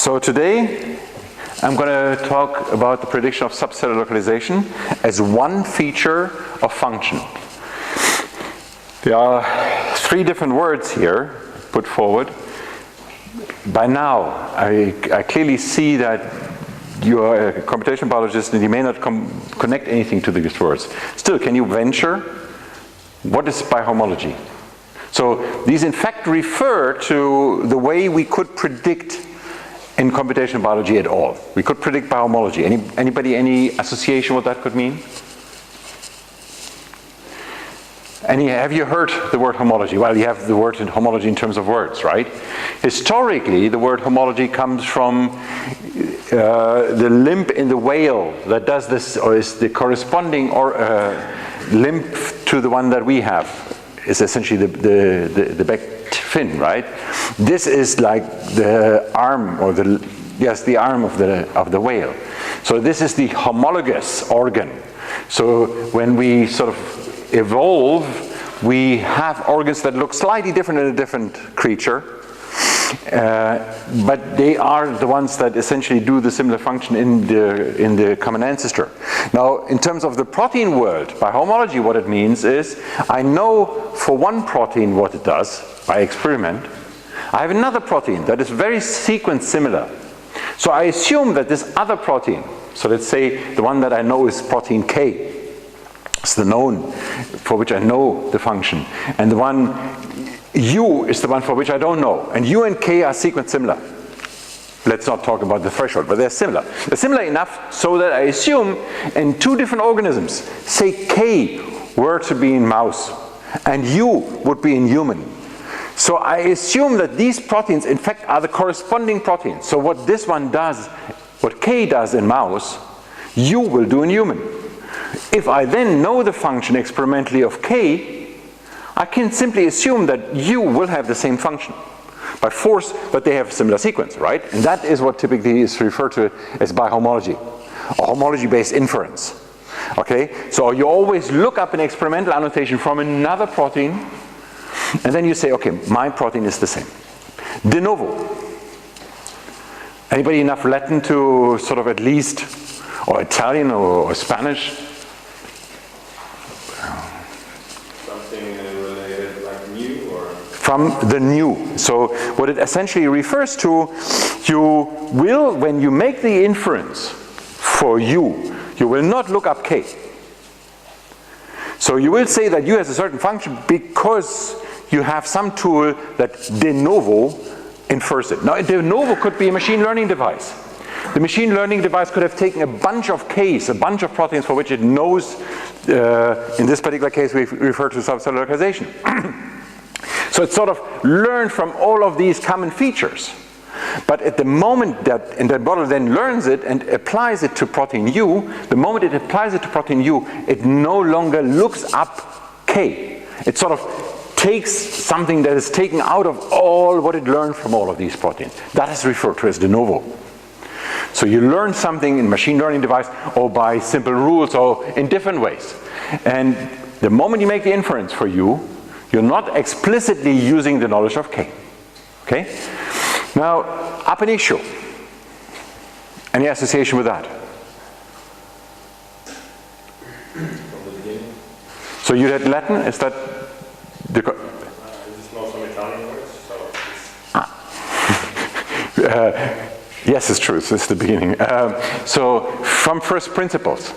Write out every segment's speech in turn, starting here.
So today I'm going to talk about the prediction of subcellular localization as one feature of function. There are three different words here put forward. By now, I clearly see that you are a computational biologist and you may not connect anything to these words. Still, can you venture? What is bihomology? So these in fact refer to the way we could predict in computational biology at all. We could predict bihomology. Anybody, any association what that could mean? Have you heard the word homology? Well, you have the word in homology in terms of words, right? Historically, the word homology comes from the limb in the whale that does this, or is the corresponding limb to the one that we have. Is essentially the back fin, right? This is like the arm, or the arm of the whale. So this is the homologous organ. So when we sort of evolve, we have organs that look slightly different in a different creature, but they are the ones that essentially do the similar function in the common ancestor. Now, in terms of the protein world, by homology, what it means is I know for one protein what it does by experiment. I have another protein that is very sequence similar. So I assume that this other protein, so let's say the one that I know is protein K, it's the known for which I know the function, and the one U is the one for which I don't know, and U and K are sequence similar. Let's not talk about the threshold, but they're similar. They're similar enough so that I assume in two different organisms, say K were to be in mouse and U would be in human. So I assume that these proteins in fact are the corresponding proteins. So what this one does, what K does in mouse, U will do in human. If I then know the function experimentally of K, I can simply assume that U will have the same function by force that they have similar sequence, right? And that is what typically is referred to as bihomology, or homology-based inference. Okay, so you always look up an experimental annotation from another protein, and then you say, okay, my protein is the same. De novo. Anybody enough Latin to sort of at least, or Italian or Spanish? From the new. So what it essentially refers to, you will, when you make the inference for U, you will not look up K. So you will say that U has a certain function because you have some tool that de novo infers it. Now, de novo could be a machine learning device. The machine learning device could have taken a bunch of Ks, a bunch of proteins for which it knows, in this particular case we refer to subcellular localization. So it sort of learned from all of these common features. But at the moment that the model then learns it and applies it to protein U, the moment it applies it to protein U, it no longer looks up K. It sort of takes something that is taken out of all what it learned from all of these proteins. That is referred to as de novo. So you learn something in machine learning device or by simple rules or in different ways. And the moment you make the inference for U, you're not explicitly using the knowledge of K. Okay? Now, ab initio. Any association with that? From the beginning. So you had Latin? Is that the... This is not some Italian words, so yes, it's true. This is the beginning. So from first principles.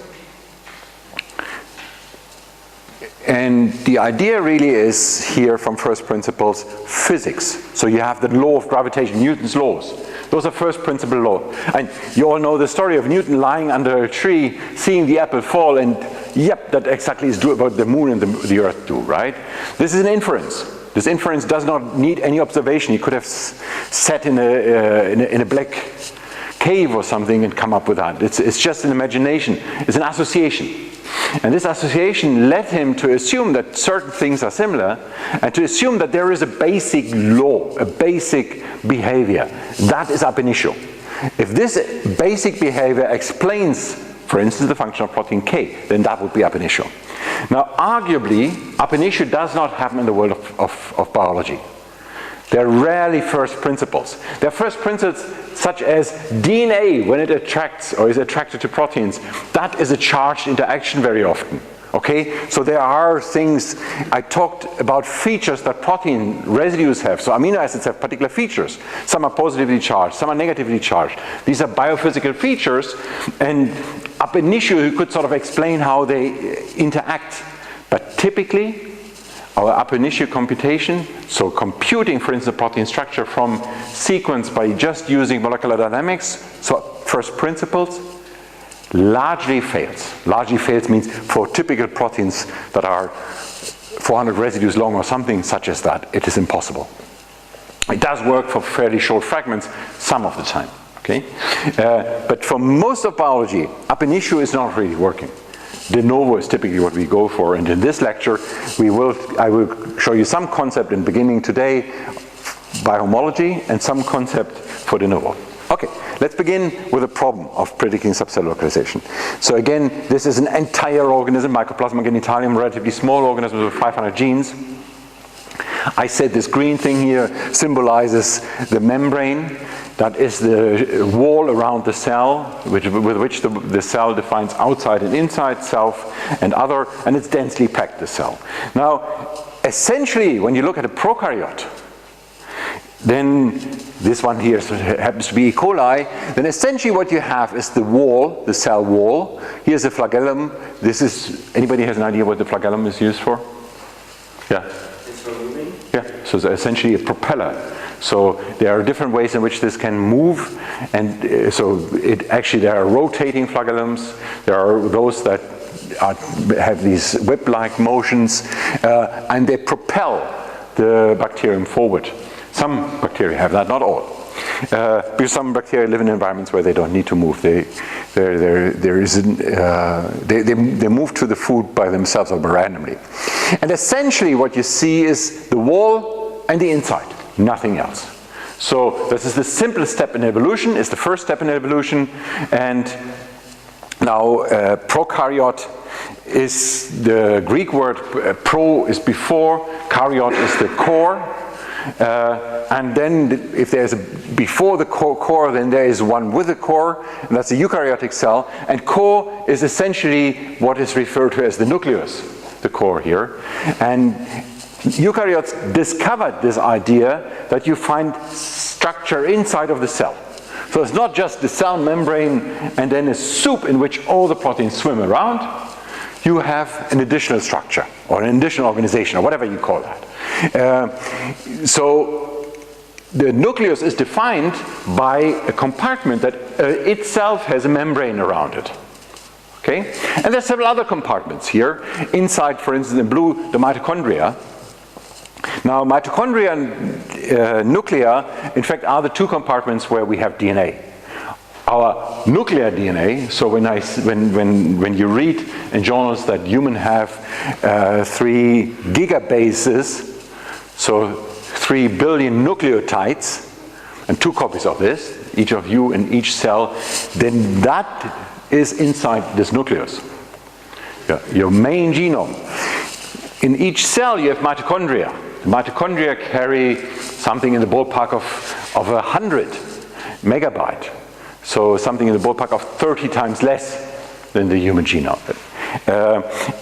And the idea really is here from first principles physics. So you have the law of gravitation, Newton's laws. Those are first principle laws. And you all know the story of Newton lying under a tree, seeing the apple fall, and yep, that exactly is what the moon and the earth do, right? This is an inference. This inference does not need any observation. You could have sat in a black cave or something and come up with that. It's just an imagination. It's an association. And this association led him to assume that certain things are similar and to assume that there is a basic law, a basic behavior. That is ab initio. If this basic behavior explains, for instance, the function of protein K, then that would be ab initio. Now, arguably, ab initio does not happen in the world of biology. They're rarely first principles. They're first principles such as DNA, when it attracts or is attracted to proteins, that is a charged interaction very often. Okay, so there are things, I talked about features that protein residues have. So amino acids have particular features. Some are positively charged, some are negatively charged. These are biophysical features, and ab initio you could sort of explain how they interact. But typically, our ab initio computation, so computing, for instance, the protein structure from sequence by just using molecular dynamics, so first principles, largely fails. Largely fails means for typical proteins that are 400 residues long or something such as that, it is impossible. It does work for fairly short fragments some of the time. Okay? But for most of biology, ab initio is not really working. De novo is typically what we go for, and in this lecture I will show you some concept in beginning today by homology and some concept for de novo. Okay, let's begin with the problem of predicting subcellular localization. So again, this is an entire organism, Mycoplasma genitalium, relatively small organism with 500 genes. I said this green thing here symbolizes the membrane. That is the wall around the cell, with which the cell defines outside and inside, self and other, and it's densely packed, the cell. Now, essentially, when you look at a prokaryote, then this one here happens to be E. coli, then essentially what you have is the wall, the cell wall. Here's the flagellum. This is, anybody has an idea what the flagellum is used for? Yeah? It's for moving? Yeah, so it's essentially a propeller. So there are different ways in which this can move, and so there are rotating flagellums. There are those that have these whip-like motions, and they propel the bacterium forward. Some bacteria have that, not all. Because some bacteria live in environments where they don't need to move. They move to the food by themselves or randomly. And essentially what you see is the wall and the inside, nothing else. So this is the simplest step in evolution, is the first step in evolution. And now prokaryote is the Greek word, pro is before, karyote is the core. And then if there's a before the core, then there is one with the core, and that's a eukaryotic cell. And core is essentially what is referred to as the nucleus, the core here. And eukaryotes discovered this idea that you find structure inside of the cell. So it's not just the cell membrane and then a soup in which all the proteins swim around. You have an additional structure or an additional organization or whatever you call that. So the nucleus is defined by a compartment that itself has a membrane around it. Okay? And there's several other compartments here. Inside, for instance, in blue, the mitochondria. Now, mitochondria and nuclei, in fact, are the two compartments where we have DNA. Our nuclear DNA, so when you read in journals that humans have 3 gigabases, so 3 billion nucleotides, and 2 copies of this, each of you in each cell, then that is inside this nucleus, your main genome. In each cell you have mitochondria. The mitochondria carry something in the ballpark of 100 megabyte. So something in the ballpark of 30 times less than the human genome.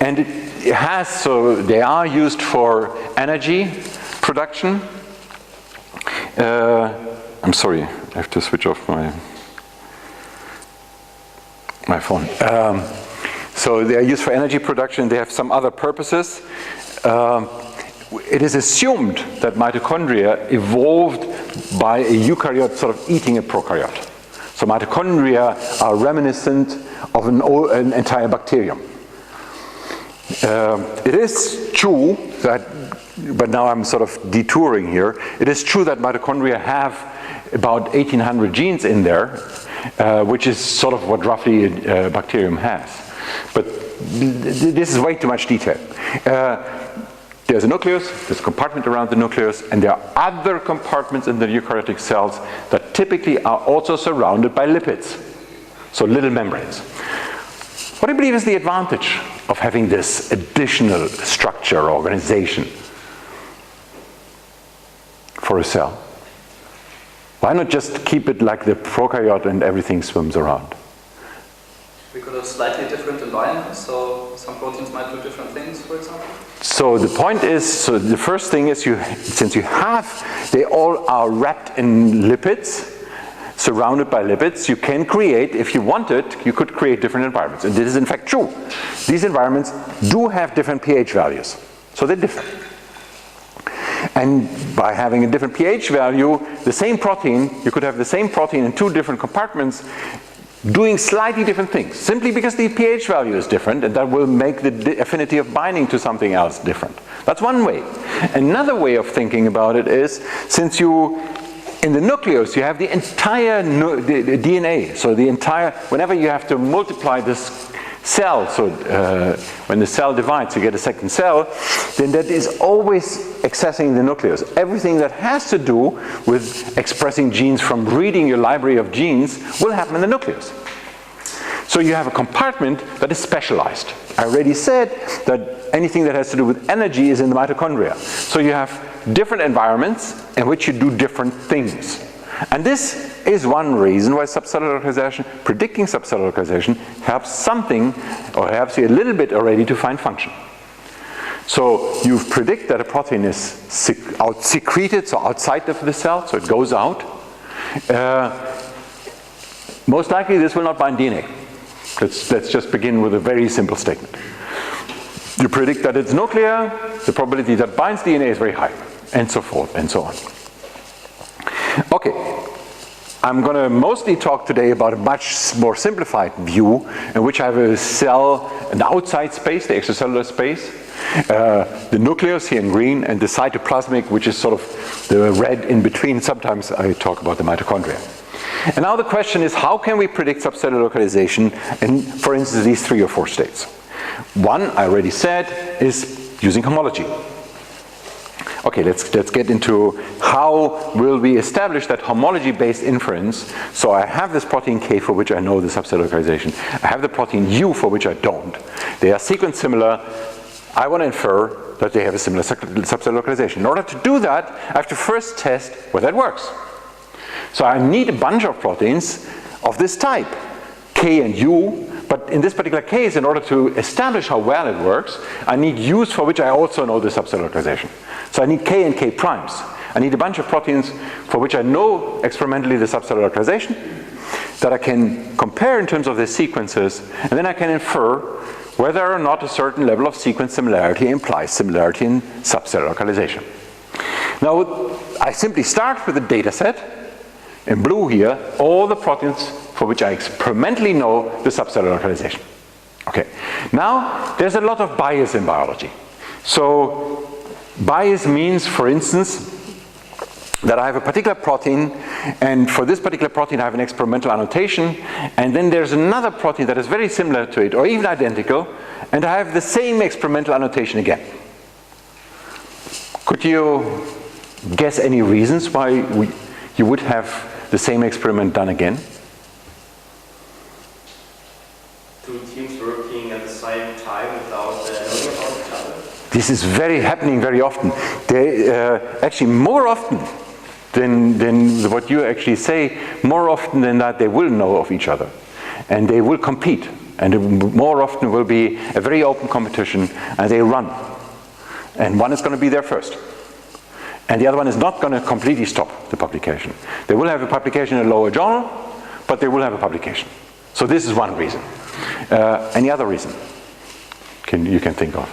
And it has, so they are used for energy production. I'm sorry, I have to switch off my phone. So they are used for energy production. They have some other purposes. It is assumed that mitochondria evolved by a eukaryote sort of eating a prokaryote. So mitochondria are reminiscent of an entire bacterium. It is true that, but now I'm sort of detouring here, it is true that mitochondria have about 1800 genes in there, which is sort of what roughly a bacterium has. But this is way too much detail. There's a nucleus, there's a compartment around the nucleus, and there are other compartments in the eukaryotic cells that typically are also surrounded by lipids, so little membranes. What do you believe is the advantage of having this additional structure or organization for a cell? Why not just keep it like the prokaryote and everything swims around? Because of slightly different environments, so some proteins might do different things, for example? So the point is, so the first thing is, since they all are wrapped in lipids, surrounded by lipids, you can create, if you wanted, you could create different environments. And this is in fact true. These environments do have different pH values, so they're different. And by having a different pH value, the same protein, you could have the same protein in two different compartments doing slightly different things, simply because the pH value is different, and that will make the affinity of binding to something else different. That's one way. Another way of thinking about it is, since in the nucleus you have the entire the DNA, so whenever you have to multiply this cell, so when the cell divides you get a second cell, then that is always accessing the nucleus. Everything that has to do with expressing genes from reading your library of genes will happen in the nucleus. So you have a compartment that is specialized. I already said that anything that has to do with energy is in the mitochondria. So you have different environments in which you do different things. And this is one reason why subcellular localization, predicting subcellular localization, helps something, or helps you a little bit already to find function. So you predict that a protein is secreted, so outside of the cell, so it goes out. Most likely this will not bind DNA. Let's just begin with a very simple statement. You predict that it's nuclear, the probability that binds DNA is very high, and so forth, and so on. Okay, I'm going to mostly talk today about a much more simplified view in which I have a cell, an outside space, the extracellular space, the nucleus here in green, and the cytoplasmic, which is sort of the red in between. Sometimes I talk about the mitochondria. And now the question is, how can we predict subcellular localization in, for instance, these 3 or 4 states? One, I already said, is using homology. Okay, let's get into how will we establish that homology-based inference. So I have this protein K for which I know the subcellular localization. I have the protein U for which I don't. They are sequence similar. I want to infer that they have a similar subcellular localization. In order to do that, I have to first test whether it works. So I need a bunch of proteins of this type, K and U. But in this particular case, in order to establish how well it works, I need U's for which I also know the subcellular localization. So I need K and K primes. I need a bunch of proteins for which I know experimentally the subcellular localization that I can compare in terms of their sequences, and then I can infer whether or not a certain level of sequence similarity implies similarity in subcellular localization. Now, I simply start with a data set. In blue here, all the proteins for which I experimentally know the subcellular localization. Okay. Now, there's a lot of bias in biology. So, bias means, for instance, that I have a particular protein, and for this particular protein I have an experimental annotation, and then there's another protein that is very similar to it, or even identical, and I have the same experimental annotation again. Could you guess any reasons why you would have the same experiment done again? Two teams working at the same time without knowing about each other? This is happening very often. They, actually more often than what you actually say, more often than that they will know of each other. And they will compete. And more often will be a very open competition, and they run. And one is going to be there first. And the other one is not going to completely stop the publication. They will have a publication in a lower journal, but they will have a publication. So this is one reason. Any other reason you can think of?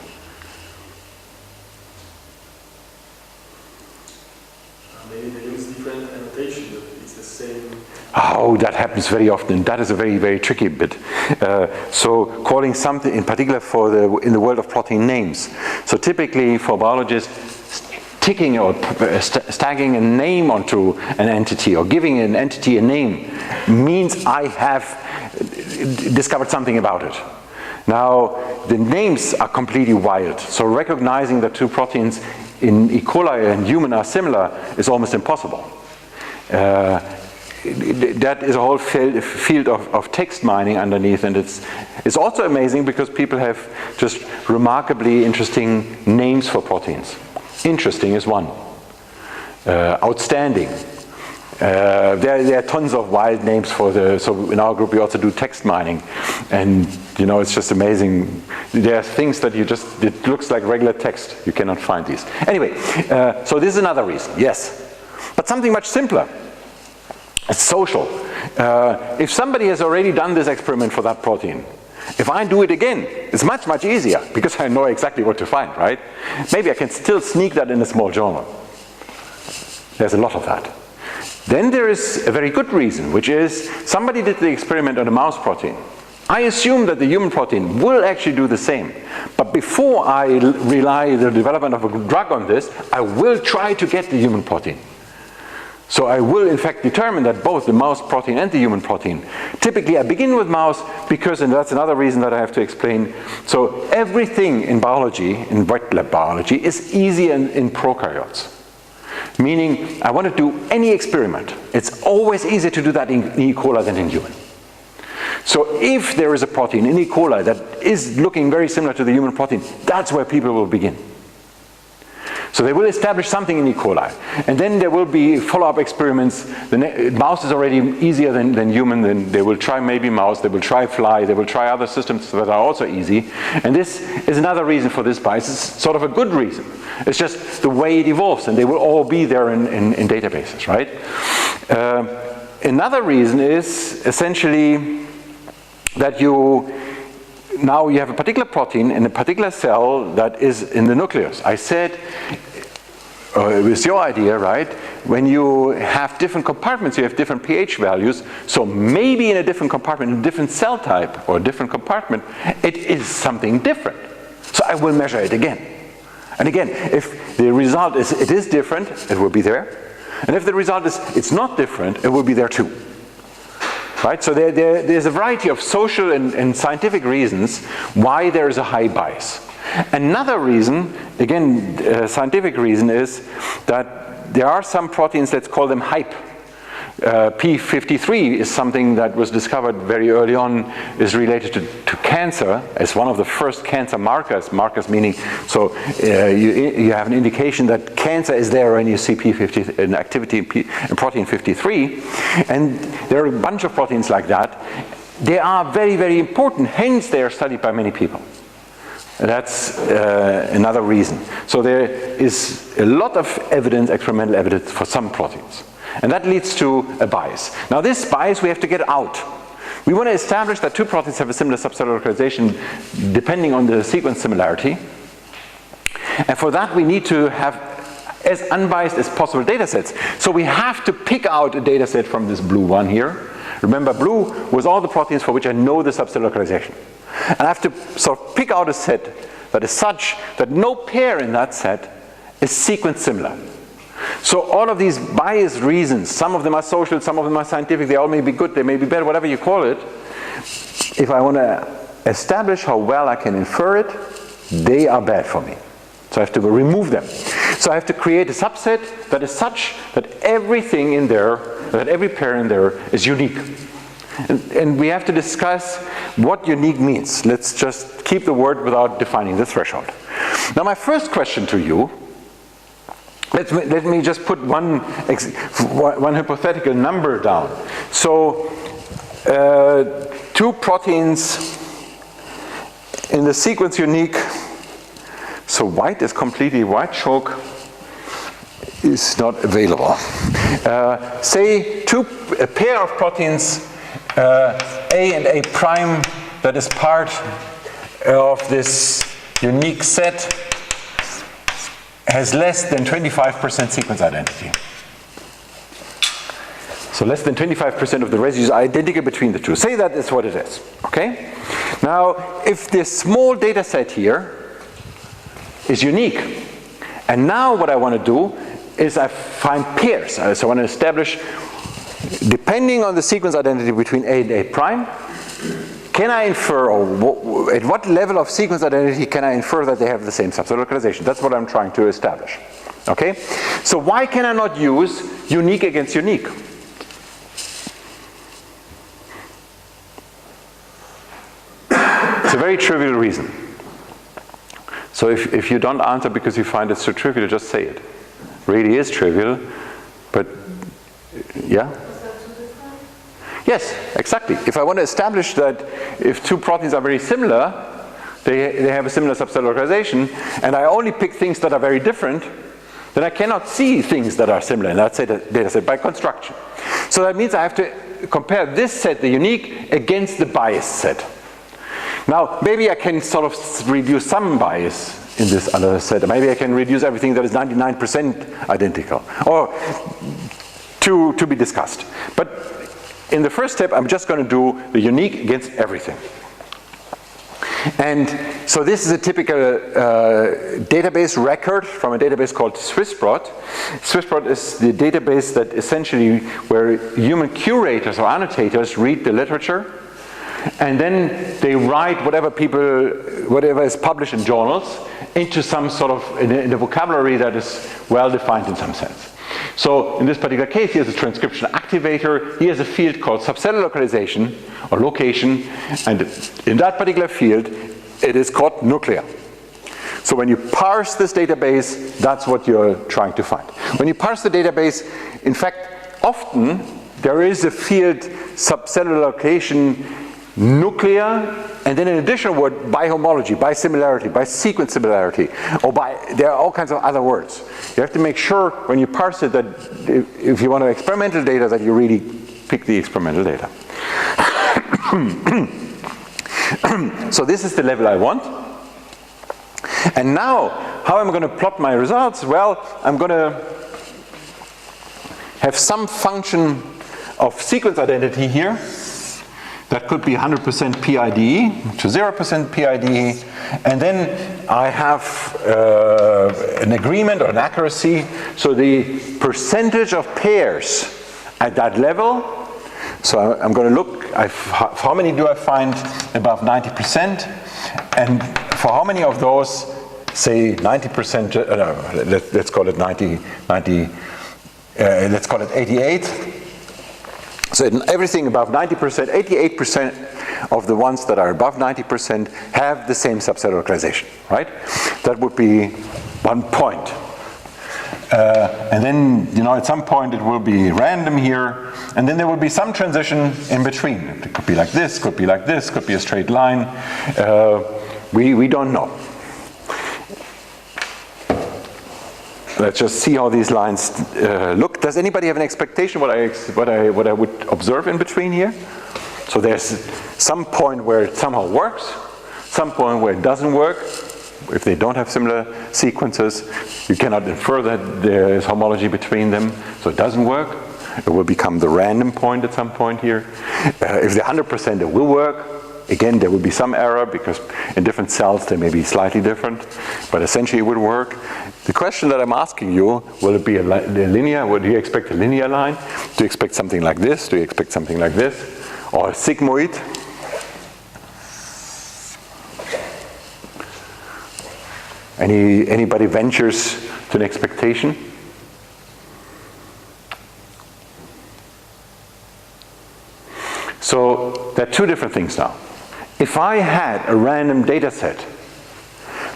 Maybe they use different annotation, but it's the same. Oh, that happens very often. And that is a very, very tricky bit. So calling something, in particular in the world of protein names. So typically for biologists, sticking or tagging a name onto an entity or giving an entity a name means I have discovered something about it. Now, the names are completely wild. So recognizing that two proteins in E. coli and human are similar is almost impossible. That is a whole field of text mining underneath, and it's also amazing because people have just remarkably interesting names for proteins. Interesting is one. outstanding. There are tons of wild names for so in our group we also do text mining, and it's just amazing. There are things that it looks like regular text, you cannot find these. Anyway, so this is another reason, yes. But something much simpler, it's social. If somebody has already done this experiment for that protein, if I do it again, it's much, much easier, because I know exactly what to find, right? Maybe I can still sneak that in a small journal. There's a lot of that. Then there is a very good reason, which is somebody did the experiment on a mouse protein. I assume that the human protein will actually do the same. But before I rely the development of a drug on this, I will try to get the human protein. So I will in fact determine that both the mouse protein and the human protein. Typically I begin with mouse because, and that's another reason that I have to explain, so everything in biology, in wet lab biology, is easy in prokaryotes. Meaning, I want to do any experiment. It's always easier to do that in E. coli than in human. So if there is a protein in E. coli that is looking very similar to the human protein, that's where people will begin. So they will establish something in E. coli. And then there will be follow-up experiments. Mouse is already easier than human. Then they will try maybe mouse, they will try fly, they will try other systems that are also easy. And this is another reason for this bias. It's sort of a good reason. It's just the way it evolves, and they will all be there in databases, right? Another reason is essentially that now you have a particular protein in a particular cell that is in the nucleus. I said, it was your idea, right? When you have different compartments, you have different pH values. So maybe in a different compartment, in a different cell type or a different compartment, it is something different. So I will measure it again. And again, if the result is it is different, it will be there. And if the result is it's not different, it will be there too. Right? So there's a variety of social and scientific reasons why there is a high bias. Another reason, again, scientific reason, is that there are some proteins, let's call them hype. P53 is something that was discovered very early on, is related to cancer as one of the first cancer markers. Markers meaning, so you have an indication that cancer is there when you see P50, an activity in protein 53. And there are a bunch of proteins like that. They are very, very important, hence they are studied by many people. That's another reason. So there is a lot of evidence, experimental evidence for some proteins. And that leads to a bias. Now this bias we have to get out. We want to establish that two proteins have a similar subcellular localization depending on the sequence similarity. And for that we need to have as unbiased as possible data sets. So we have to pick out a data set from this blue one here. Remember, blue was all the proteins for which I know the subcellular localization. And I have to sort of pick out a set that is such that no pair in that set is sequence similar. So all of these biased reasons, some of them are social, some of them are scientific, they all may be good, they may be bad, whatever you call it. If I want to establish how well I can infer it, they are bad for me. So I have to remove them. So I have to create a subset that is such that everything in there, that every pair in there is unique. And we have to discuss what unique means. Let's just keep the word without defining the threshold. Now my first question to you, let me just put one hypothetical number down. So two proteins in the sequence unique, so white is completely white, choke is not available. Say a pair of proteins A and A prime that is part of this unique set has less than 25% sequence identity. So less than 25% of the residues are identical between the two. Say that is what it is, okay? Now, if this small data set here is unique, and now what I want to do is I find pairs. So I want to establish, depending on the sequence identity between A and A prime, can I infer, or at what level of sequence identity can I infer that they have the same subcellular localization? That's what I'm trying to establish. Okay? So why can I not use unique against unique? It's a very trivial reason. So if you don't answer because you find it so trivial, just say it. really is trivial, but yeah? Yes, exactly. If I want to establish that if two proteins are very similar, they have a similar subcellular localization, and I only pick things that are very different, then I cannot see things that are similar in that data set by construction. So that means I have to compare this set, the unique, against the biased set. Now, maybe I can sort of reduce some bias in this other set. Maybe I can reduce everything that is 99% identical, or to be discussed. But in the first step, I'm just going to do the unique against everything. And so this is a typical database record from a database called SwissProt. SwissProt is the database that essentially where human curators or annotators read the literature, and then they write whatever is published in journals into some sort of, in a vocabulary that is well defined in some sense. So in this particular case, here's a transcription activator. Here's a field called subcellular localization or location, and in that particular field, it is called nuclear. So when you parse this database, that's what you're trying to find. When you parse the database, in fact, often there is a field subcellular location nuclear, and then an additional word by homology, by similarity, by sequence similarity, or there are all kinds of other words. You have to make sure when you parse it that if you want experimental data that you really pick the experimental data. So this is the level I want. And now, how am I going to plot my results? Well, I'm going to have some function of sequence identity here. That could be 100% PID to 0% PID, and then I have an agreement or an accuracy. So the percentage of pairs at that level. So I'm going to look, for how many do I find above 90%, and for how many of those, say 90%, let's call it 90, let's call it 88. So in everything above 90%, 88% of the ones that are above 90% have the same subcellular localization, right? That would be 1 point. And then, at some point it will be random here, and then there will be some transition in between. It could be like this, could be like this, could be a straight line. We don't know. Let's just see how these lines look. Does anybody have an expectation what I would observe in between here? So there's some point where it somehow works, some point where it doesn't work. If they don't have similar sequences, you cannot infer that there is homology between them, so it doesn't work. It will become the random point at some point here. If they're 100%, it will work. Again, there will be some error because in different cells they may be slightly different, but essentially it would work. The question that I'm asking you, will it be a linear? Do you expect a linear line? Do you expect something like this? Do you expect something like this? Or a sigmoid? Anybody ventures to an expectation? So there are two different things now. If I had a random data set,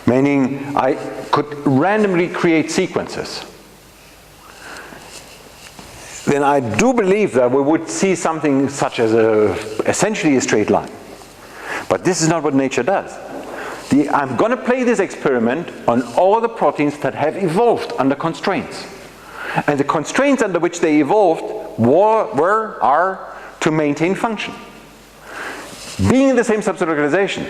meaning I could randomly create sequences, then I do believe that we would see something such as essentially a straight line. But this is not what nature does. I'm going to play this experiment on all the proteins that have evolved under constraints. And the constraints under which they evolved are to maintain function. Being in the same subcellular localization,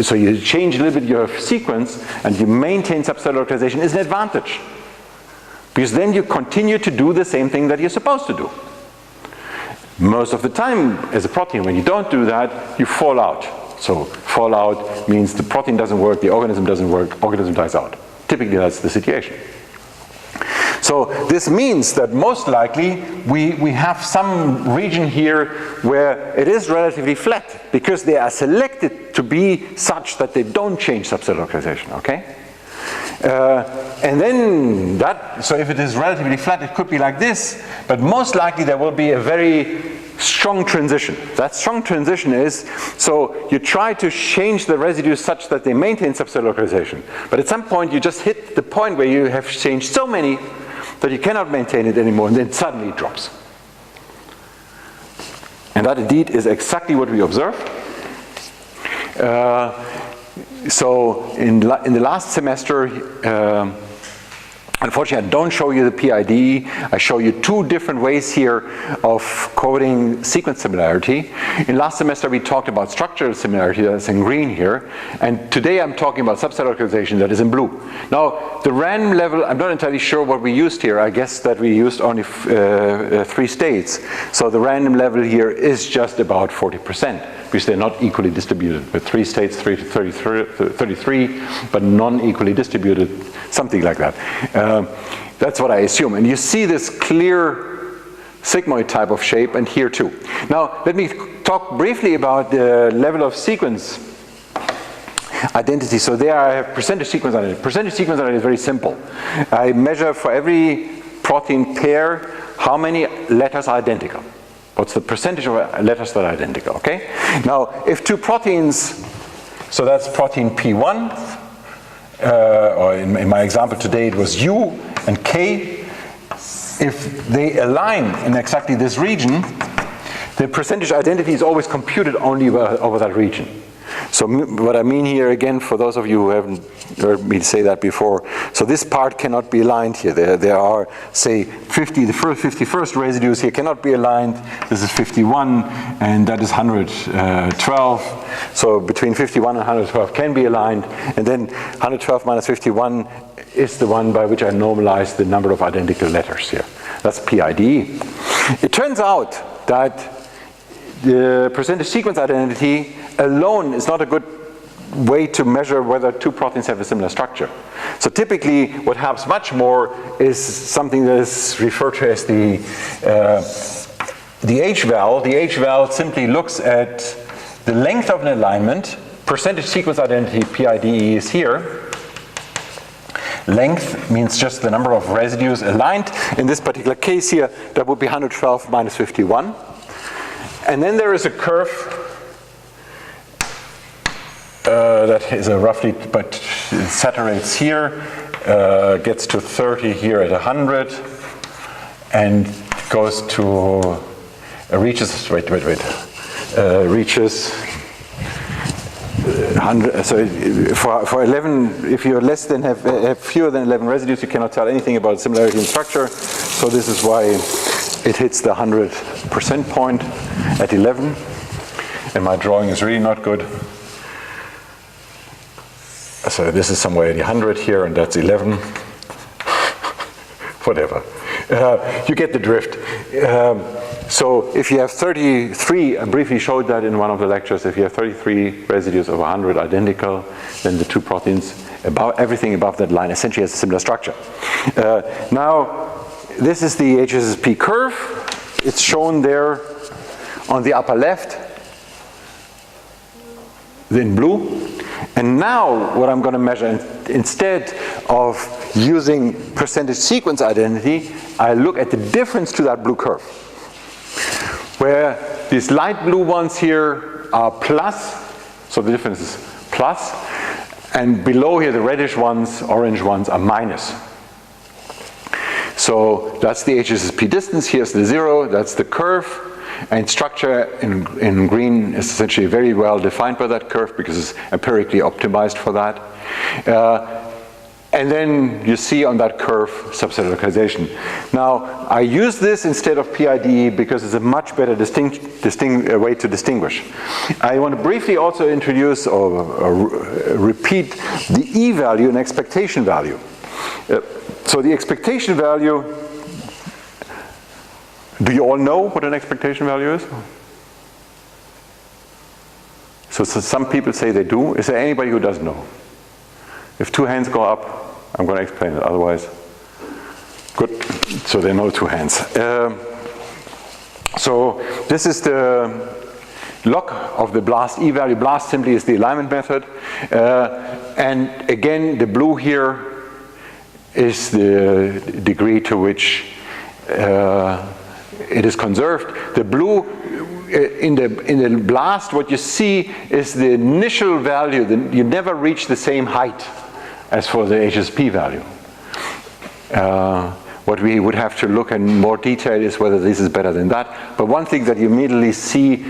so you change a little bit your sequence and you maintain subcellular localization, is an advantage. Because then you continue to do the same thing that you're supposed to do. Most of the time, as a protein, when you don't do that, you fall out. So fall out means the protein doesn't work, the organism doesn't work, organism dies out. Typically that's the situation. So this means that most likely we have some region here where it is relatively flat because they are selected to be such that they don't change subcellular localization, okay? And then that flat. So if it is relatively flat, it could be like this, but most likely there will be a very strong transition. That strong transition is, so you try to change the residues such that they maintain subcellular localization, but at some point you just hit the point where you have changed so many that you cannot maintain it anymore, and then suddenly it drops. And that indeed is exactly what we observed. So in the last semester, unfortunately I don't show you the PID. I show you two different ways here of coding sequence similarity. In last semester we talked about structural similarity, that's in green here, and today I'm talking about subcellular localization, that is in blue. Now the random level, I'm not entirely sure what we used here. I guess that we used only 3 states. So the random level here is just about 40%. Because they're not equally distributed. With 3 states, 3 to 33, but non-equally distributed, something like that. That's what I assume. And you see this clear sigmoid type of shape, and here too. Now, let me talk briefly about the level of sequence identity. So there I have percentage sequence identity. Percentage sequence identity is very simple. I measure for every protein pair how many letters are identical. What's the percentage of letters that are identical, okay? Now, if 2 proteins, so that's protein P1, or in my example today it was U and K, if they align in exactly this region, the percentage identity is always computed only over that region. So what I mean here, again, for those of you who haven't heard me say that before, so this part cannot be aligned here. There are, say, the 51st residues here cannot be aligned. This is 51, and that is 112. So between 51 and 112 can be aligned, and then 112 minus 51 is the one by which I normalize the number of identical letters here. That's PID. It turns out that the percentage sequence identity alone is not a good way to measure whether 2 proteins have a similar structure. So typically what helps much more is something that is referred to as the H-val. The H-val simply looks at the length of an alignment. Percentage sequence identity, PIDE, is here. Length means just the number of residues aligned. In this particular case here, that would be 112 minus 51. And then there is a curve that is a roughly, but it saturates here, gets to 30 here at 100, and goes to, reaches, reaches 100. So for 11, if you're less than, have fewer than 11 residues, you cannot tell anything about similarity in structure. So this is why it hits the 100% point at 11. And my drawing is really not good. So this is somewhere at 100 here, and that's 11. Whatever. You get the drift. So if you have 33, I briefly showed that in one of the lectures, if you have 33 residues of 100 identical, then the 2 proteins, everything above that line essentially has a similar structure. Now, this is the HSSP curve. It's shown there on the upper left, in blue. And now what I'm going to measure, instead of using percentage sequence identity, I look at the difference to that blue curve. Where these light blue ones here are plus, so the difference is plus, and below here the reddish ones, orange ones, are minus. So that's the HSSP distance, here's the 0, that's the curve. And structure in green is essentially very well defined by that curve because it's empirically optimized for that. And then you see on that curve subcellular localization. Now, I use this instead of PIDE because it's a much better way to distinguish. I want to briefly also introduce or repeat the E value and expectation value. So the expectation value, do you all know what an expectation value is? So some people say they do. Is there anybody who doesn't know? If 2 hands go up, I'm going to explain it. Otherwise, good. So there are no 2 hands. So this is the log of the BLAST E value. BLAST simply is the alignment method. And again, the blue here is the degree to which it is conserved. The blue, in the blast, what you see is the initial value. You never reach the same height as for the HSP value. What we would have to look in more detail is whether this is better than that. But one thing that you immediately see,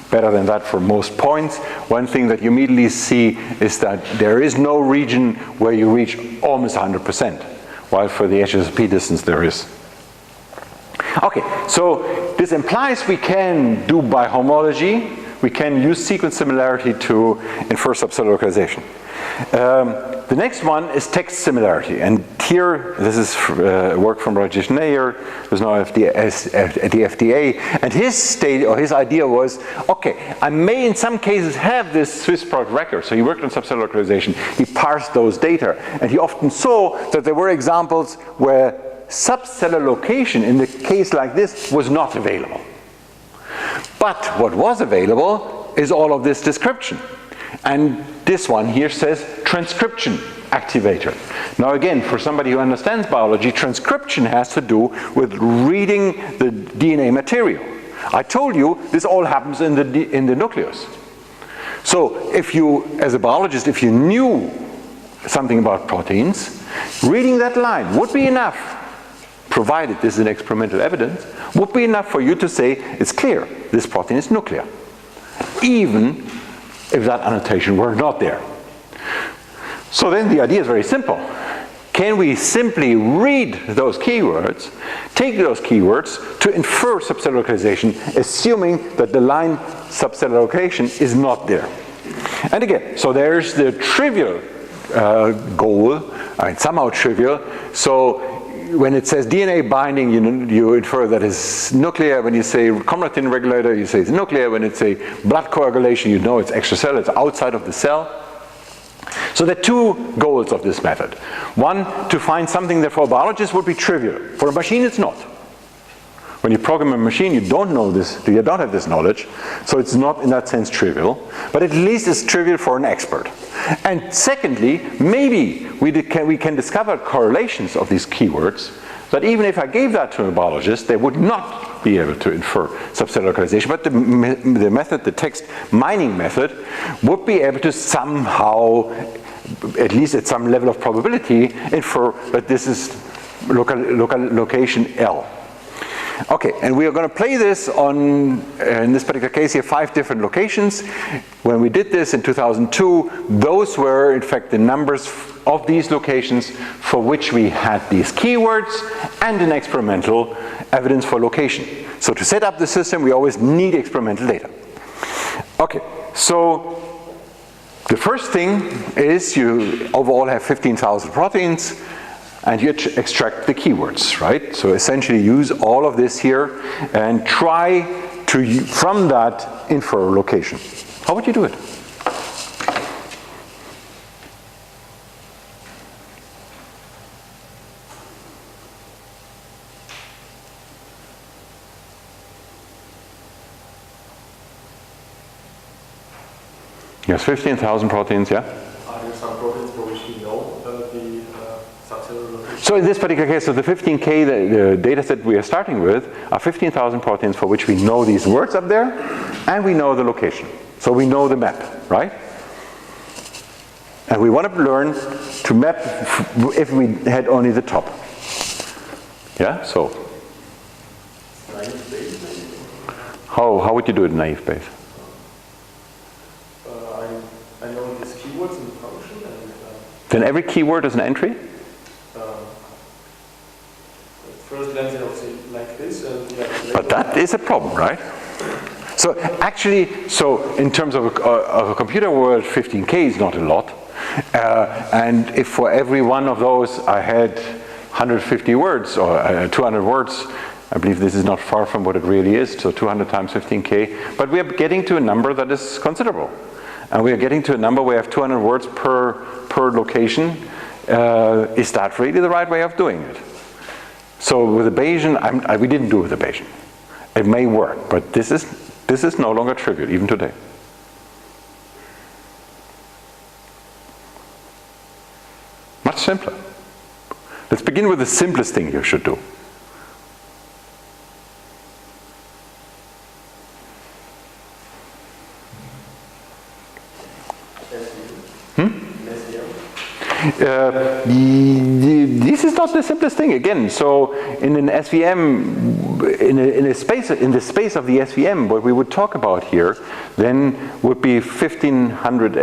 better than that for most points, one thing that you immediately see is that there is no region where you reach almost 100%, while for the HSP distance there is. Okay, so this implies we can do by homology, we can use sequence similarity to infer subcellular localization. The next one is text similarity, and here this is work from Rajesh Nair, who's now at the FDA, and his idea was, okay, I may in some cases have this Swiss product record. So he worked on subcellular localization, he parsed those data, and he often saw that there were examples where subcellular location in the case like this was not available. But what was available is all of this description. And this one here says transcription activator. Now again, for somebody who understands biology, transcription has to do with reading the DNA material. I told you this all happens in the nucleus. So if you, as a biologist, if you knew something about proteins, reading that line would be enough, provided this is an experimental evidence, would be enough for you to say it's clear this protein is nuclear, even if that annotation were not there. So then the idea is very simple. Can we simply read those keywords, take those keywords to infer subcellular localization, assuming that the line subcellular location is not there? And again, so there's the trivial goal, somehow trivial. So when it says DNA binding, you infer that it's nuclear. When you say chromatin regulator, you say it's nuclear. When it's a blood coagulation, you know it's extracellular, it's outside of the cell. So there are two goals of this method. One, to find something that for a biologist would be trivial. For a machine, it's not. When you program a machine, you don't know this, you don't have this knowledge, so it's not in that sense trivial, but at least it's trivial for an expert. And secondly, maybe we can discover correlations of these keywords that even if I gave that to a biologist, they would not be able to infer subcellular localization, but the method, the text mining method, would be able to somehow, at least at some level of probability, infer that this is location L. Okay, and we are going to play this on, in this particular case here, 5 different locations. When we did this in 2002, those were in fact the numbers of these locations for which we had these keywords and an experimental evidence for location. So to set up the system, we always need experimental data. Okay, so the first thing is you overall have 15,000 proteins, and you extract the keywords, right? So essentially use all of this here and try to, from that, infer location. How would you do it? Yes, 15,000 proteins, yeah? Are there some proteins for which we know the subcellular location? So in this particular case, so the 15K, the data set we are starting with, are 15,000 proteins for which we know these words up there, and we know the location. So we know the map, right? And we want to learn to map if we had only the top. Yeah, so. Naive base, maybe? How would you do it in naive base? I know these keywords in the function, and Then every keyword is an entry? at first glance I would say like this, and But that is a problem, right? So actually, so in terms of a computer world, 15K is not a lot. And if for every one of those I had 150 words or 200 words, I believe this is not far from what it really is, so 200 times 15K. But we are getting to a number that is considerable. And we are getting to a number where we have 200 words per location. Is that really the right way of doing it? So with the Bayesian, we didn't do it with the Bayesian. It may work, but this is no longer trivial, even today. Much simpler. Let's begin with the simplest thing you should do. This is not the simplest thing again. So in an SVM, in the space of the SVM, what we would talk about here then would be 15,000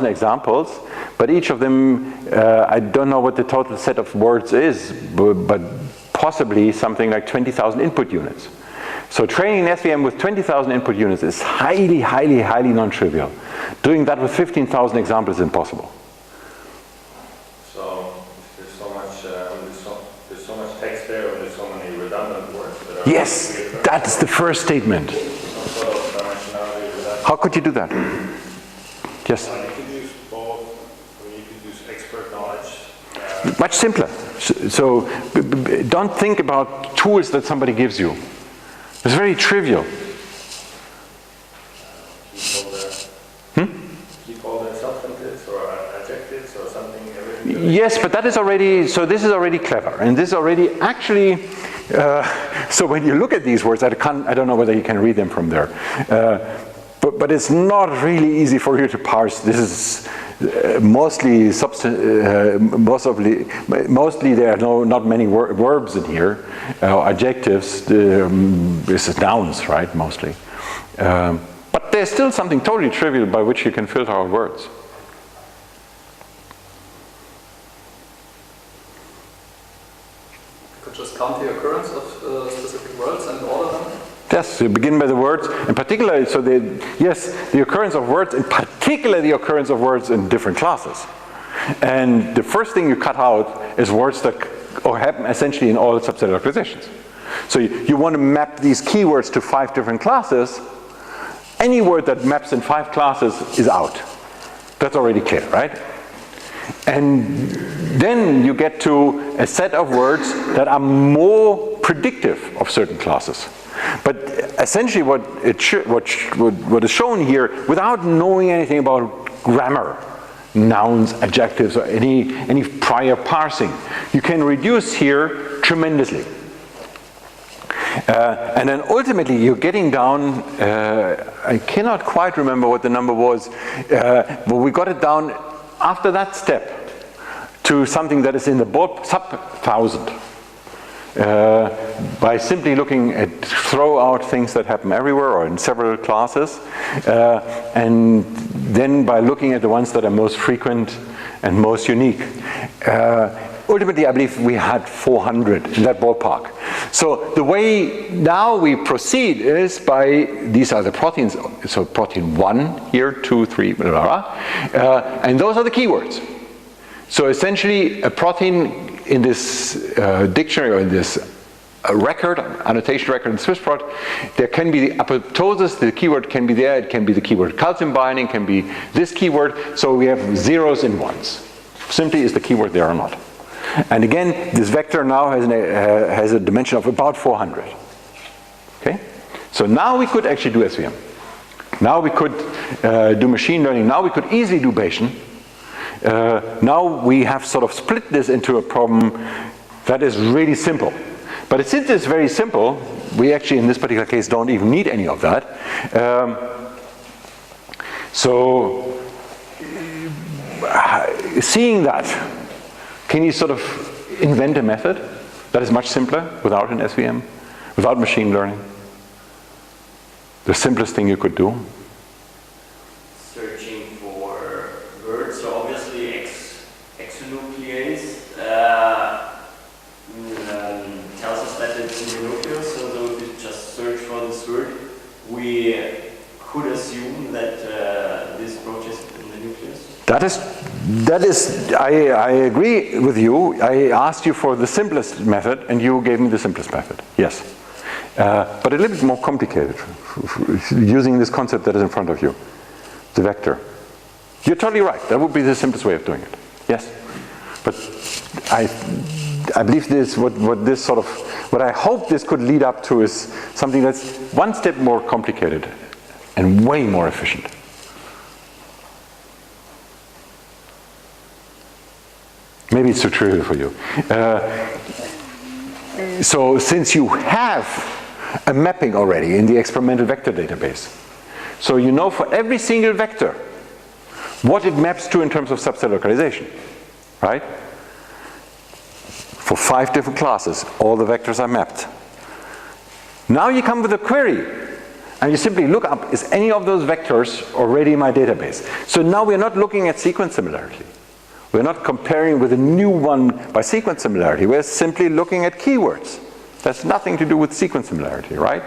examples, but each of them, I don't know what the total set of words is, but possibly something like 20,000 input units. So training an SVM with 20,000 input units is highly, highly, highly non-trivial. Doing that with 15,000 examples is impossible. Yes, that's the first statement. How could you do that? Yes? You could use both, or you could use expert knowledge. Much simpler. So don't think about tools that somebody gives you. It's very trivial. Keep all the substantives or adjectives or something. Yes, but that is already, so this is already clever. And this is already actually, so when you look at these words, I don't know whether you can read them from there. But it's not really easy for you to parse. This is mostly there are not many verbs in here. Adjectives, this is nouns, right, mostly. But there's still something totally trivial by which you can filter out words. You could just count the occurrence of specific words and order them. Yes, you begin by the words, in particular, so the occurrence of words, in particular the occurrence of words in different classes. And the first thing you cut out is words that happen essentially in all subset localizations. So you want to map these keywords to 5 different classes. Any word that maps in 5 classes is out. That's already clear, right? And then you get to a set of words that are more predictive of certain classes. But essentially what is shown here, without knowing anything about grammar, nouns, adjectives, or any prior parsing, you can reduce here tremendously. And then ultimately you're getting down, I cannot quite remember what the number was, but we got it down after that step to something that is in the sub-1,000. By simply looking at throw out things that happen everywhere or in several classes, and then by looking at the ones that are most frequent and most unique. Ultimately, I believe we had 400 in that ballpark. So the way now we proceed is by, these are the proteins, so protein 1 here, 2, 3, blah, blah, blah, and those are the keywords. So essentially a protein in this dictionary or in this record, annotation record in SwissProt, there can be the apoptosis, the keyword can be there, it can be the keyword calcium binding, can be this keyword, so we have zeros and ones. Simply is the keyword there or not. And again, this vector now has a dimension of about 400. Okay? So now we could actually do SVM. Now we could do machine learning. Now we could easily do Bayesian. Now we have sort of split this into a problem that is really simple. But since it's very simple, we actually in this particular case don't even need any of that. So seeing that, can you sort of invent a method that is much simpler without an SVM, without machine learning? The simplest thing you could do. Searching for words, so obviously exonuclease tells us that it's in the nucleus, so though we just search for this word, we could assume that this approach is in the nucleus. That is, I agree with you. I asked you for the simplest method and you gave me the simplest method, yes. But a little bit more complicated, using this concept that is in front of you, the vector. You're totally right, that would be the simplest way of doing it, yes. But I believe this, what I hope this could lead up to is something that's one step more complicated and way more efficient. Maybe it's too trivial for you. So since you have a mapping already in the experimental vector database, so you know for every single vector what it maps to in terms of subset localization, right? For 5 different classes, all the vectors are mapped. Now you come with a query, and you simply look up, is any of those vectors already in my database? So now we're not looking at sequence similarity. We're not comparing with a new one by sequence similarity. We're simply looking at keywords. That's nothing to do with sequence similarity, right?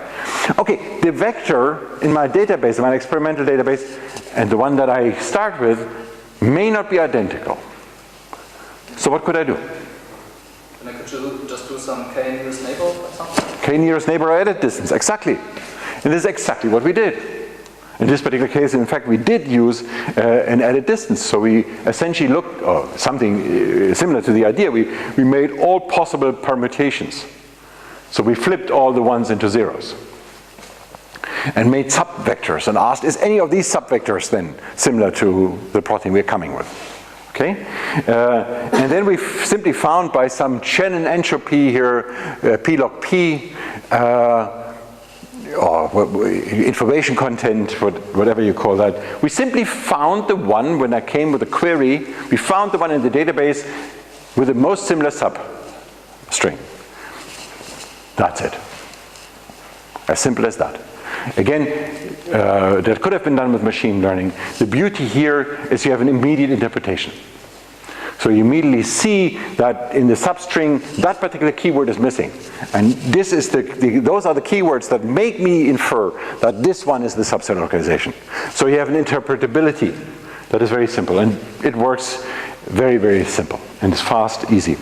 Okay, the vector in my database, in my experimental database, and the one that I start with may not be identical. So what could I do? And I could just do some k nearest neighbor or something? K nearest neighbor or edit distance, exactly. And this is exactly what we did. In this particular case, in fact, we did use an edit distance. So we essentially looked, or something similar to the idea, we made all possible permutations. So we flipped all the ones into zeros and made subvectors and asked, is any of these subvectors then similar to the protein we're coming with? Okay? And then we simply found by some Shannon entropy here, P log P, or information content, whatever you call that. We simply found the one, when I came with a query, we found the one in the database with the most similar substring. That's it. As simple as that. Again, that could have been done with machine learning. The beauty here is you have an immediate interpretation. So you immediately see that in the substring, that particular keyword is missing. And this is those are the keywords that make me infer that this one is the subset localization. So you have an interpretability that is very simple. And it works very, very simple. And it's fast, easy.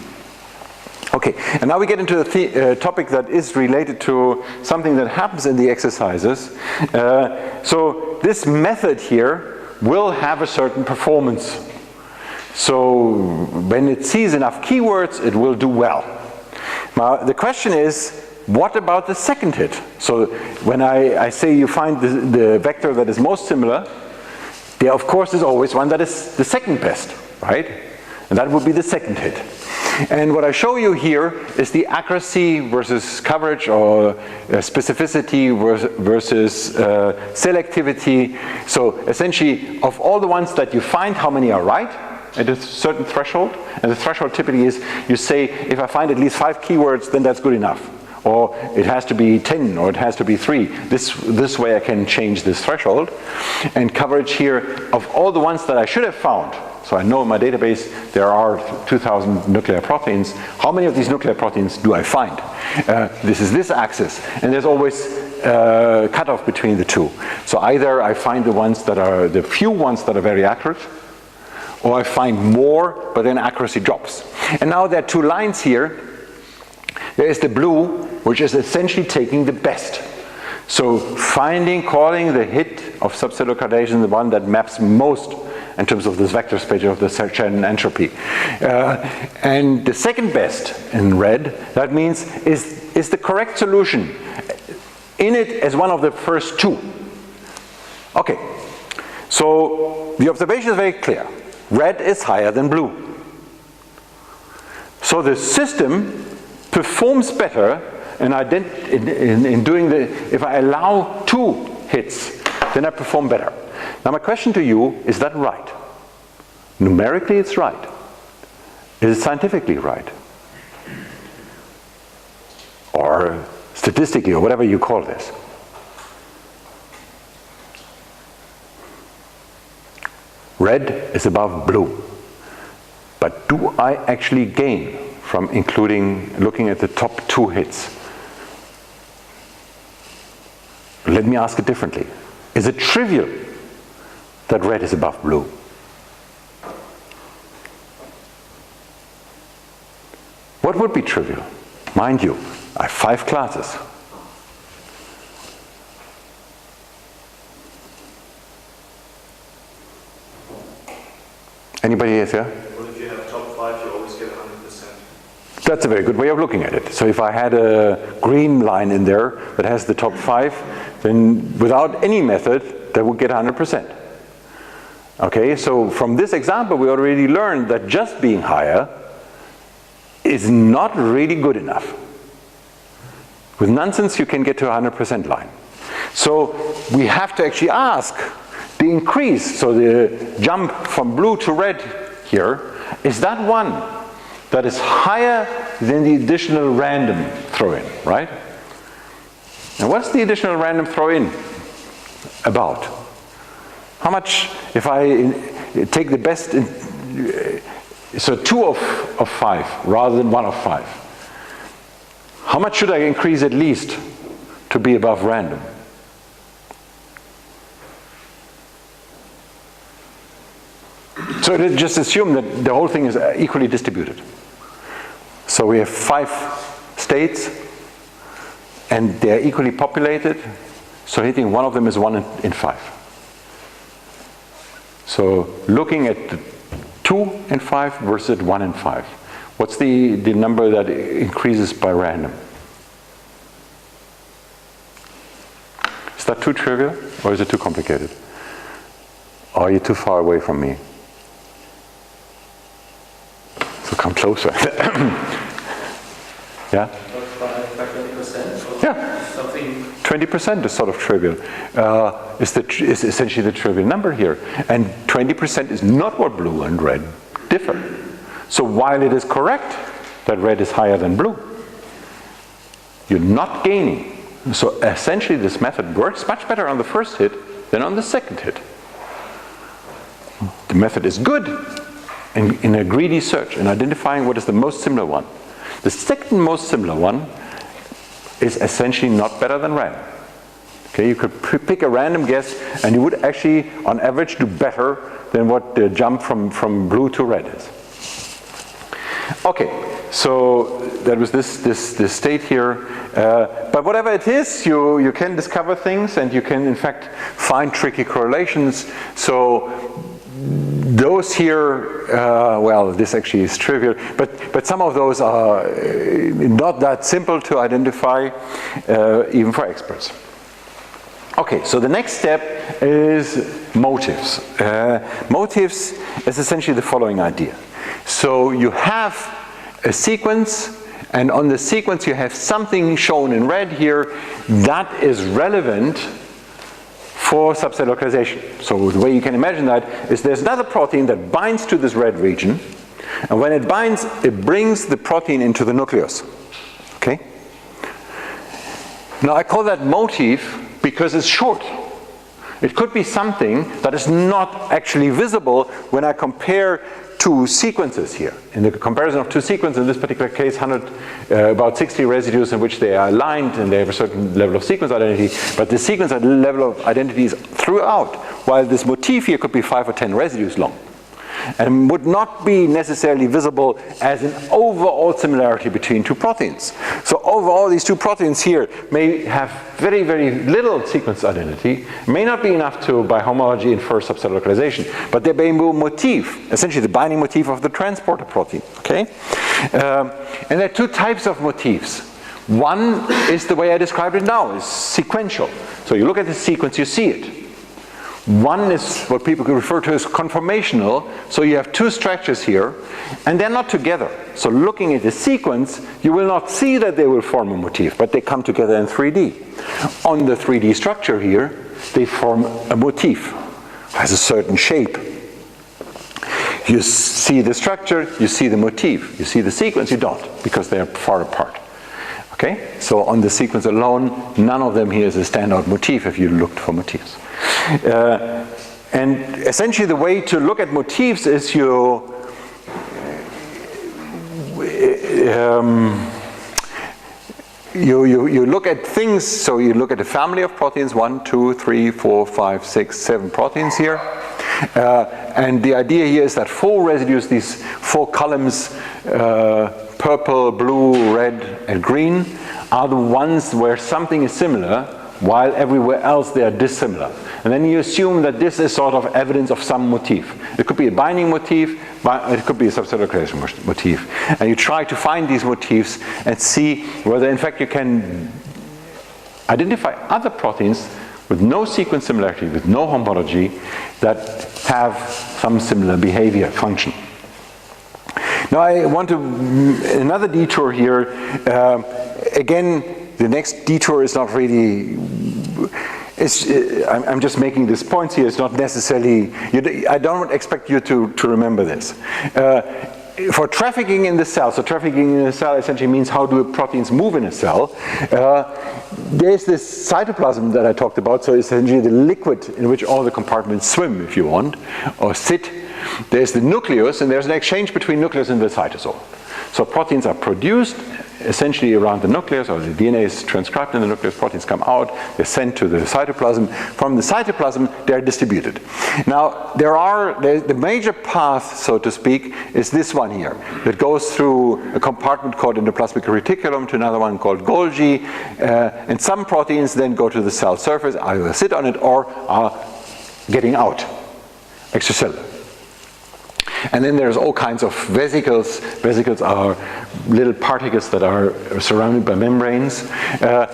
Okay, and now we get into the topic that is related to something that happens in the exercises. So this method here will have a certain performance. So when it sees enough keywords, it will do well. Now the question is, what about the second hit? So when I say you find the vector that is most similar, there of course is always one that is the second best, right? And that would be the second hit. And what I show you here is the accuracy versus coverage, or specificity versus selectivity. So essentially, of all the ones that you find, how many are right at a certain threshold? And the threshold typically is, you say, if I find at least 5 keywords, then that's good enough. Or it has to be 10, or it has to be 3. This way I can change this threshold. And coverage here, of all the ones that I should have found, so I know in my database there are 2,000 nuclear proteins. How many of these nuclear proteins do I find? This is this axis. And there's always a cutoff between the two. So either I find the few ones that are very accurate, or I find more, but then accuracy drops. And now there are 2 lines here. There is the blue, which is essentially taking the best. So calling the hit of subset localization the one that maps most in terms of this vector space of the Shannon entropy. And the second best in red, that means is the correct solution in it as one of the first 2. Okay, so the observation is very clear. Red is higher than blue. So the system performs better in doing if I allow 2 hits, then I perform better. Now my question to you, is that right? Numerically it's right. Is it scientifically right? Or statistically, or whatever you call this? Red is above blue. But do I actually gain from looking at the top 2 hits? Let me ask it differently. Is it trivial that red is above blue? What would be trivial? Mind you, I have 5 classes. Anybody here? Well, if you have top 5, you always get 100%. That's a very good way of looking at it. So if I had a green line in there that has the top 5, then without any method, that would get 100%. Okay, so from this example, we already learned that just being higher is not really good enough. With nonsense, you can get to a 100% line. So we have to actually ask the increase, so the jump from blue to red here, is that one that is higher than the additional random throw-in, right? Now what's the additional random throw-in about? How much, if I take the best, so 2 of 5 rather than 1 of 5, how much should I increase at least to be above random? So just assume that the whole thing is equally distributed. So we have 5 states and they're equally populated, so hitting one of them is 1 in 5. So looking at the 2 in 5 versus 1 in 5. What's the number that increases by random? Is that too trivial or is it too complicated? Or are you too far away from me? So come closer. Yeah? By 20%? Yeah. Something. 20% is sort of trivial. Is essentially the trivial number here. And 20% is not what blue and red differ. So while it is correct that red is higher than blue, you're not gaining. So essentially this method works much better on the first hit than on the second hit. The method is good in a greedy search in identifying what is the most similar one. The second most similar one is essentially not better than random. Okay, you could pick a random guess and you would actually on average do better than what the jump from blue to red is. Okay, so that was this state here. But whatever it is, you can discover things and you can in fact find tricky correlations. So those here, well, this actually is trivial, but some of those are not that simple to identify, even for experts. Okay, so the next step is motifs. Motifs is essentially the following idea. So you have a sequence, and on the sequence you have something shown in red here that is relevant for subset localization. So the way you can imagine that is there's another protein that binds to this red region, and when it binds, it brings the protein into the nucleus. Okay? Now I call that motif because it's short. It could be something that is not actually visible when I compare two sequences here. In the comparison of two sequences, in this particular case, about 60 residues in which they are aligned and they have a certain level of sequence identity, but the sequence level of identity is throughout, while this motif here could be 5 or 10 residues long, and would not be necessarily visible as an overall similarity between two proteins. So overall, these two proteins here may have very, very little sequence identity, may not be enough to, by homology, infer subset localization, but they may be a motif, essentially the binding motif of the transporter protein, okay? And there are two types of motifs. One is the way I described it now, is sequential. So you look at the sequence, you see it. One is what people could refer to as conformational, so you have two structures here, and they're not together. So looking at the sequence, you will not see that they will form a motif, but they come together in 3D. On the 3D structure here, they form a motif, has a certain shape. You see the structure, you see the motif. You see the sequence, you don't, because they are far apart. Okay? So on the sequence alone, none of them here is a standout motif if you looked for motifs. And essentially the way to look at motifs is you look at things, so you look at a family of proteins, 1, 2, 3, 4, 5, 6, 7 proteins here. And the idea here is that 4 residues, these 4 columns, purple, blue, red, and green, are the ones where something is similar, while everywhere else they are dissimilar. And then you assume that this is sort of evidence of some motif. It could be a binding motif, it could be a subset localization motif. And you try to find these motifs and see whether in fact you can identify other proteins with no sequence similarity, with no homology, that have some similar behavior function. Now I want to, another detour here. Again, the next detour is not really, I'm just making these points here. It's not necessarily, I don't expect you to remember this. For trafficking in the cell, so trafficking in the cell essentially means how do proteins move in a cell. There's this cytoplasm that I talked about, so essentially the liquid in which all the compartments swim, if you want, or sit. There's the nucleus, and there's an exchange between nucleus and the cytosol. So proteins are produced essentially around the nucleus, or the DNA is transcribed in the nucleus, proteins come out, they're sent to the cytoplasm. From the cytoplasm, they're distributed. Now, the major path, so to speak, is this one here, that goes through a compartment called endoplasmic reticulum to another one called Golgi, and some proteins then go to the cell surface, either sit on it or are getting out, extracellular. And then there's all kinds of vesicles. Vesicles are little particles that are surrounded by membranes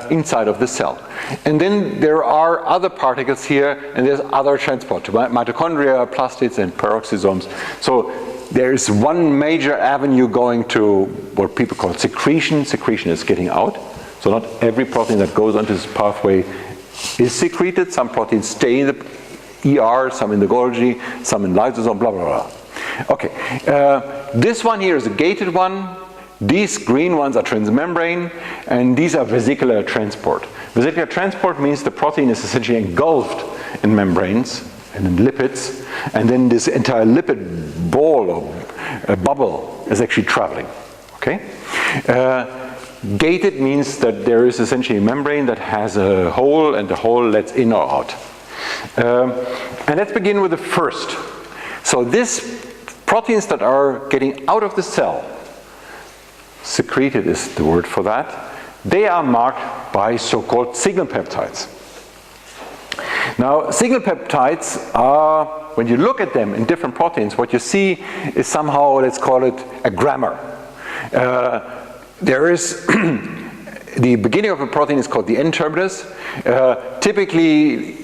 inside of the cell. And then there are other particles here, and there's other transport to mitochondria, plastids, and peroxisomes. So there's one major avenue going to what people call secretion. Secretion is getting out. So not every protein that goes onto this pathway is secreted. Some proteins stay in the ER, some in the Golgi, some in lysosome, blah, blah, blah. Okay, this one here is a gated one. These green ones are transmembrane, and these are vesicular transport. Vesicular transport means the protein is essentially engulfed in membranes and in lipids, and then this entire lipid ball or bubble is actually traveling. Okay? Gated means that there is essentially a membrane that has a hole, and the hole lets in or out. And let's begin with the first. So this proteins that are getting out of the cell, secreted is the word for that, they are marked by so-called signal peptides. Now, signal peptides are, when you look at them in different proteins, what you see is somehow, let's call it a grammar. There is, the beginning of a protein is called the N-terminus. Typically,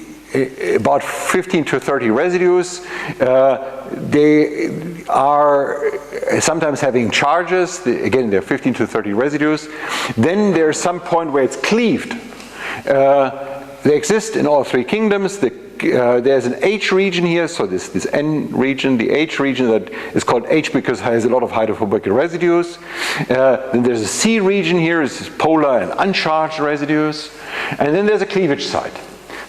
about 15 to 30 residues. They are sometimes having charges. Again, there are 15 to 30 residues. Then there's some point where it's cleaved. They exist in all three kingdoms. There's an H region here, so this N region, the H region that is called H because it has a lot of hydrophobic residues. Then there's a C region here, it's polar and uncharged residues. And then there's a cleavage site.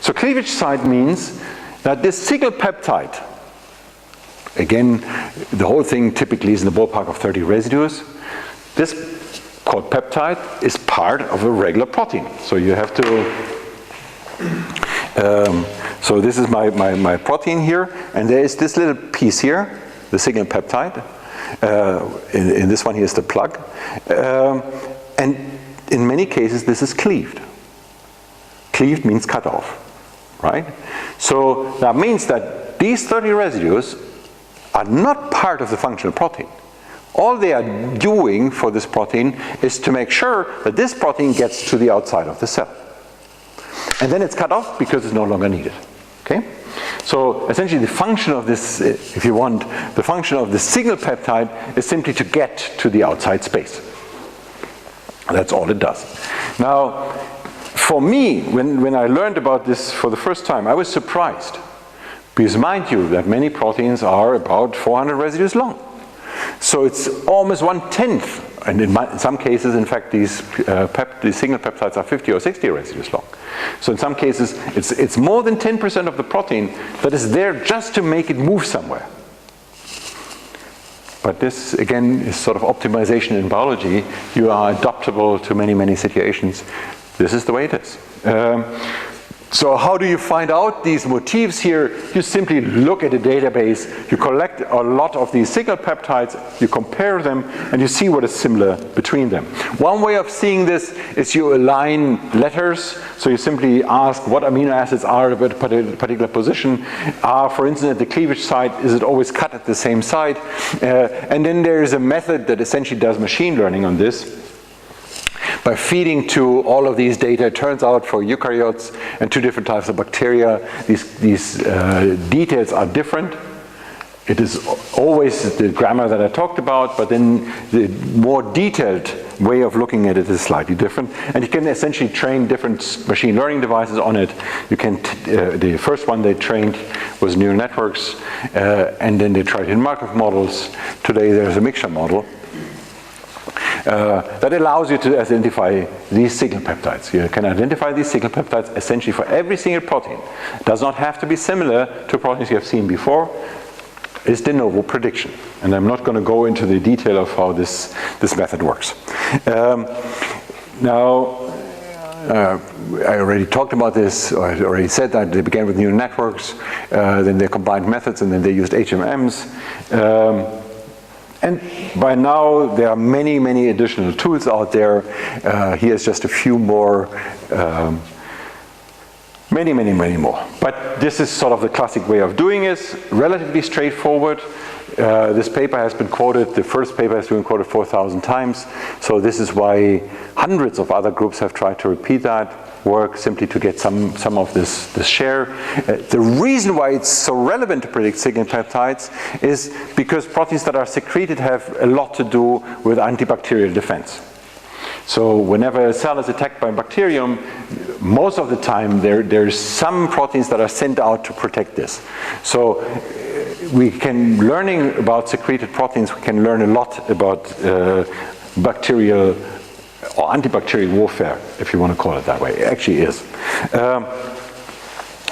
So cleavage site means that this signal peptide, again, the whole thing typically is in the ballpark of 30 residues. This, called peptide, is part of a regular protein. So you have to, so this is my protein here, and there is this little piece here, the signal peptide. In this one here is the plug. And in many cases this is cleaved. Cleaved means cut off. Right? So that means that these 30 residues are not part of the functional protein. All they are doing for this protein is to make sure that this protein gets to the outside of the cell. And then it's cut off because it's no longer needed. Okay? So essentially the function of this, if you want, the function of the signal peptide is simply to get to the outside space. That's all it does. Now, for me, when I learned about this for the first time, I was surprised. Because mind you, that many proteins are about 400 residues long. So it's almost 1/10. And in some cases, in fact, these signal peptides are 50 or 60 residues long. So in some cases, it's more than 10% of the protein that is there just to make it move somewhere. But this, again, is sort of optimization in biology. You are adaptable to many, many situations. This is the way it is. So how do you find out these motifs here? You simply look at a database, you collect a lot of these signal peptides, you compare them, and you see what is similar between them. One way of seeing this is you align letters. So you simply ask what amino acids are at a particular position. For instance, at the cleavage site, is it always cut at the same site? And then there is a method that essentially does machine learning on this. By feeding to all of these data, it turns out for eukaryotes and two different types of bacteria, these details are different. it is always the grammar that I talked about, but then the more detailed way of looking at it is slightly different. And you can essentially train different machine learning devices on it. You can, the first one they trained was neural networks, and then they tried in Markov models. Today there's a mixture model. That allows you to identify these signal peptides. You can identify these signal peptides essentially for every single protein. It does not have to be similar to proteins you have seen before. It's de novo prediction. And I'm not going to go into the detail of how this method works. I already talked about this, or I already said that they began with neural networks, then they combined methods, and then they used HMMs. And by now, there are many, many additional tools out there. Here's just a few more, many, many, many more. But this is sort of the classic way of doing it, relatively straightforward. This paper has been quoted, the first paper has been quoted 4,000 times. So this is why hundreds of other groups have tried to repeat that work simply to get some of this share. The reason why it's so relevant to predict signal peptides is because proteins that are secreted have a lot to do with antibacterial defense. So whenever a cell is attacked by a bacterium, most of the time there's some proteins that are sent out to protect this. So learning about secreted proteins, we can learn a lot about bacterial or antibacterial warfare, if you want to call it that way. It actually is.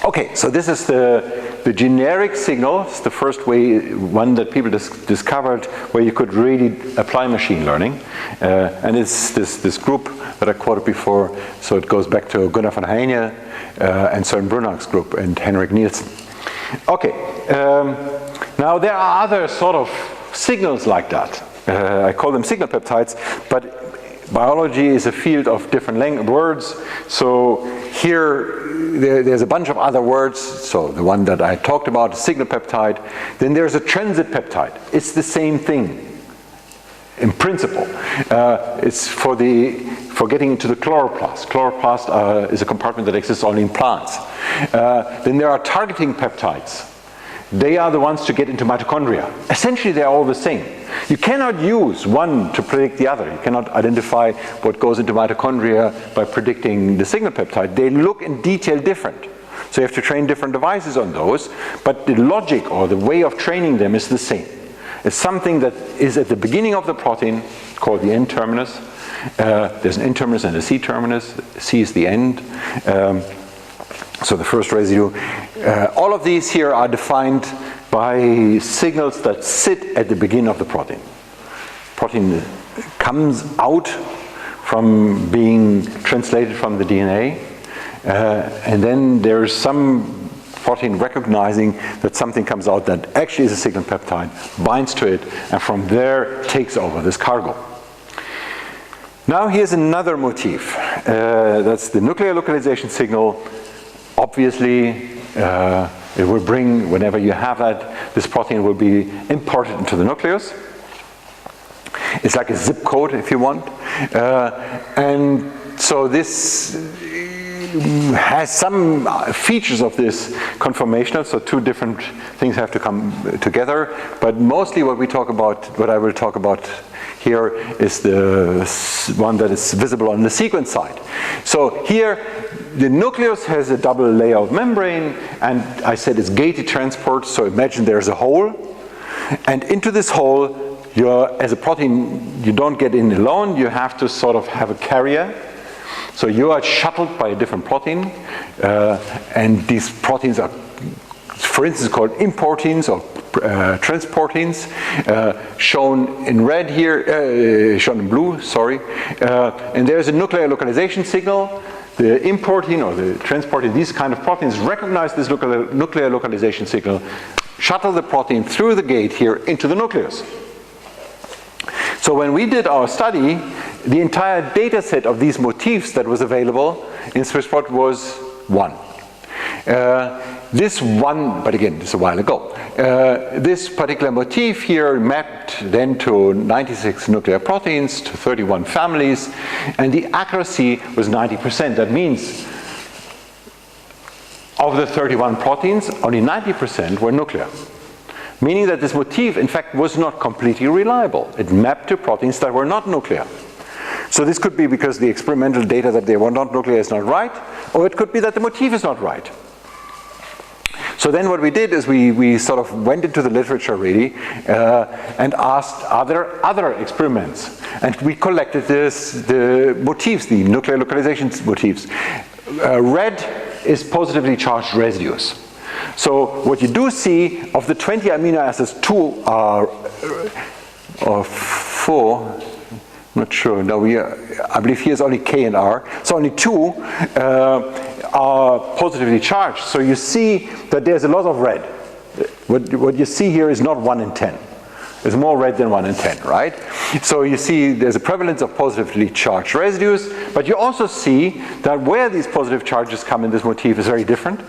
Okay, so this is the generic signal. It's the first one that people discovered where you could really apply machine learning. And it's this group that I quoted before. So it goes back to Gunnar von Heine and Søren Brunach's group and Henrik Nielsen. Okay, now there are other sort of signals like that. I call them signal peptides, but biology is a field of different words. So here, there's a bunch of other words. So the one that I talked about, signal peptide. Then there's a transit peptide. It's the same thing in principle. It's for getting into the chloroplast. Chloroplast is a compartment that exists only in plants. Then there are targeting peptides. They are the ones to get into mitochondria. Essentially, they're all the same. You cannot use one to predict the other. You cannot identify what goes into mitochondria by predicting the signal peptide. They look in detail different. So you have to train different devices on those, but the logic or the way of training them is the same. It's something that is at the beginning of the protein called the N-terminus. There's an N-terminus and a C-terminus. C is the end. So the first residue. All of these here are defined by signals that sit at the beginning of the protein. Protein comes out from being translated from the DNA, and then there's some protein recognizing that something comes out that actually is a signal peptide, binds to it, and from there takes over this cargo. Now here's another motif. That's the nuclear localization signal. Obviously, it will bring, whenever you have that, this protein will be imported into the nucleus. It's like a zip code, if you want. And so this has some features of this conformational, so two different things have to come together. But mostly what I will talk about here is the one that is visible on the sequence side. So here, the nucleus has a double layer of membrane, and I said it's gated transport, so imagine there's a hole. And into this hole, as a protein, you don't get in alone, you have to sort of have a carrier. So you are shuttled by a different protein, and these proteins are, for instance, called importins or transportins, shown in red here, shown in blue, sorry. And there's a nuclear localization signal. The importin or the transportin, these kind of proteins recognize this nuclear localization signal, shuttle the protein through the gate here into the nucleus. So when we did our study, the entire data set of these motifs that was available in SwissProt was one. This one, but again, this is a while ago. This particular motif here mapped then to 96 nuclear proteins, to 31 families, and the accuracy was 90%. That means of the 31 proteins, only 90% were nuclear. Meaning that this motif, in fact, was not completely reliable. It mapped to proteins that were not nuclear. So this could be because the experimental data that they were not nuclear is not right, or it could be that the motif is not right. So then what we did is we sort of went into the literature really and asked, are there other experiments? And we collected the motifs, the nuclear localization motifs. Red is positively charged residues. So what you do see, of the 20 amino acids, 2 are, or 4, not sure, no, I believe here's only K and R, so only 2 are positively charged. So you see that there's a lot of red. What you see here is not 1 in 10. It's more red than 1 in 10, right? So you see there's a prevalence of positively charged residues, but you also see that where these positive charges come in this motif is very different.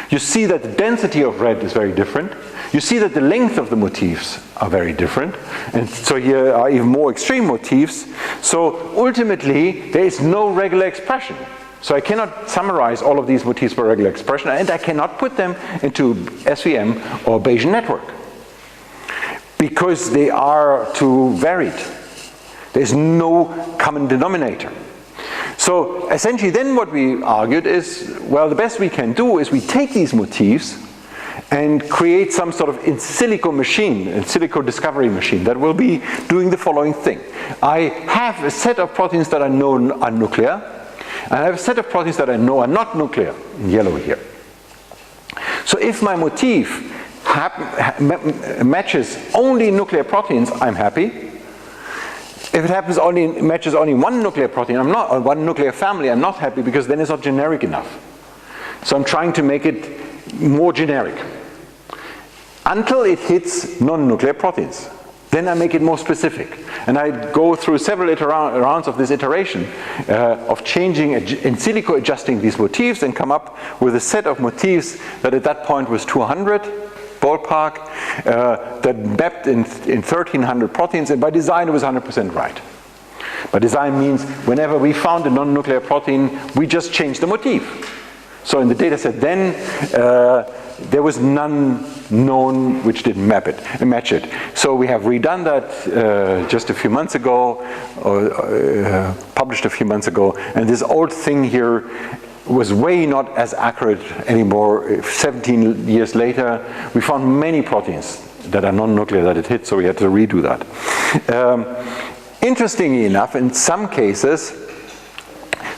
You see that the density of red is very different. You see that the length of the motifs are very different. And so here are even more extreme motifs. So ultimately, there is no regular expression. So I cannot summarize all of these motifs by regular expression, and I cannot put them into SVM or Bayesian network, because they are too varied. There's no common denominator. So essentially then what we argued is, well, the best we can do is we take these motifs and create some sort of in silico machine, in silico discovery machine that will be doing the following thing. I have a set of proteins that I know are nuclear, and I have a set of proteins that I know are not nuclear, in yellow here. So if my motif matches only nuclear proteins, I'm happy. If it matches only one nuclear protein, I'm not, or one nuclear family, I'm not happy, because then it's not generic enough. So I'm trying to make it more generic until it hits non-nuclear proteins. Then I make it more specific. And I go through several rounds of this iteration of changing, in silico adjusting these motifs, and come up with a set of motifs that at that point was 200 ballpark, that mapped in 1300 proteins, and by design it was 100% right. By design means whenever we found a non-nuclear protein, we just changed the motif. So in the data set then, there was none known which didn't match it. So we have redone that just a few months ago, or published a few months ago, and this old thing here was way not as accurate anymore. 17 years later, we found many proteins that are non-nuclear that it hit, so we had to redo that. Interestingly enough, in some cases,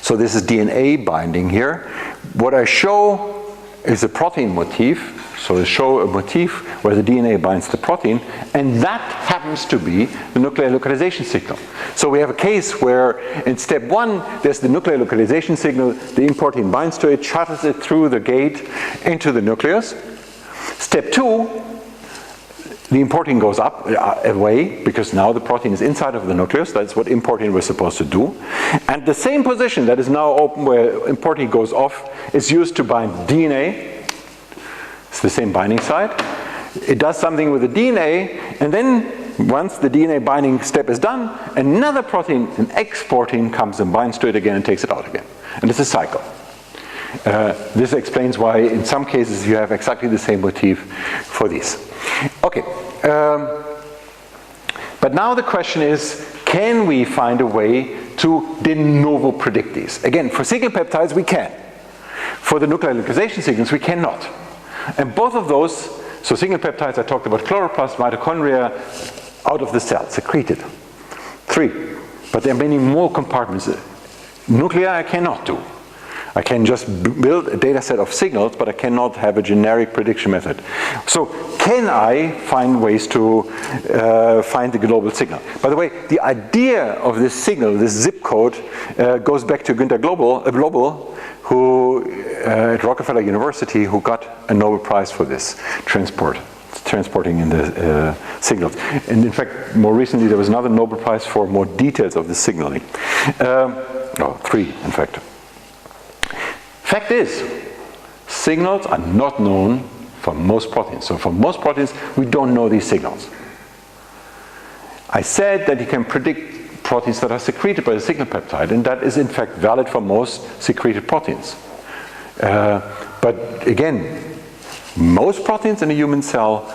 so this is DNA binding here, what I show is a protein motif. So I show a motif where the DNA binds the protein, and that happens to be the nuclear localization signal. So we have a case where in step 1, there's the nuclear localization signal, the IMP protein binds to it, shuttles it through the gate into the nucleus. Step 2, the IMP protein goes up, away, because now the protein is inside of the nucleus. That's what IMP protein was supposed to do. And the same position that is now open where IMP protein goes off is used to bind DNA. It's the same binding site. It does something with the DNA, and then once the DNA binding step is done, another protein, an X protein, comes and binds to it again and takes it out again. And it's a cycle. This explains why in some cases you have exactly the same motif for these. Okay, but now the question is, can we find a way to de novo predict these? Again, for signal peptides we can. For the nuclear localization signals we cannot. And both of those, so signal peptides, I talked about chloroplast, mitochondria, out of the cell, secreted. 3. But there are many more compartments. Nuclear I cannot do. I can just build a data set of signals, but I cannot have a generic prediction method. So can I find ways to find the global signal? By the way, the idea of this signal, this zip code, goes back to Günter Global, who at Rockefeller University, who got a Nobel Prize for this, transporting in the signals. And in fact, more recently there was another Nobel Prize for more details of the signaling. 3 in fact. Fact is, signals are not known for most proteins. So for most proteins, we don't know these signals. I said that you can predict proteins that are secreted by the signal peptide, and that is in fact valid for most secreted proteins. But again, most proteins in a human cell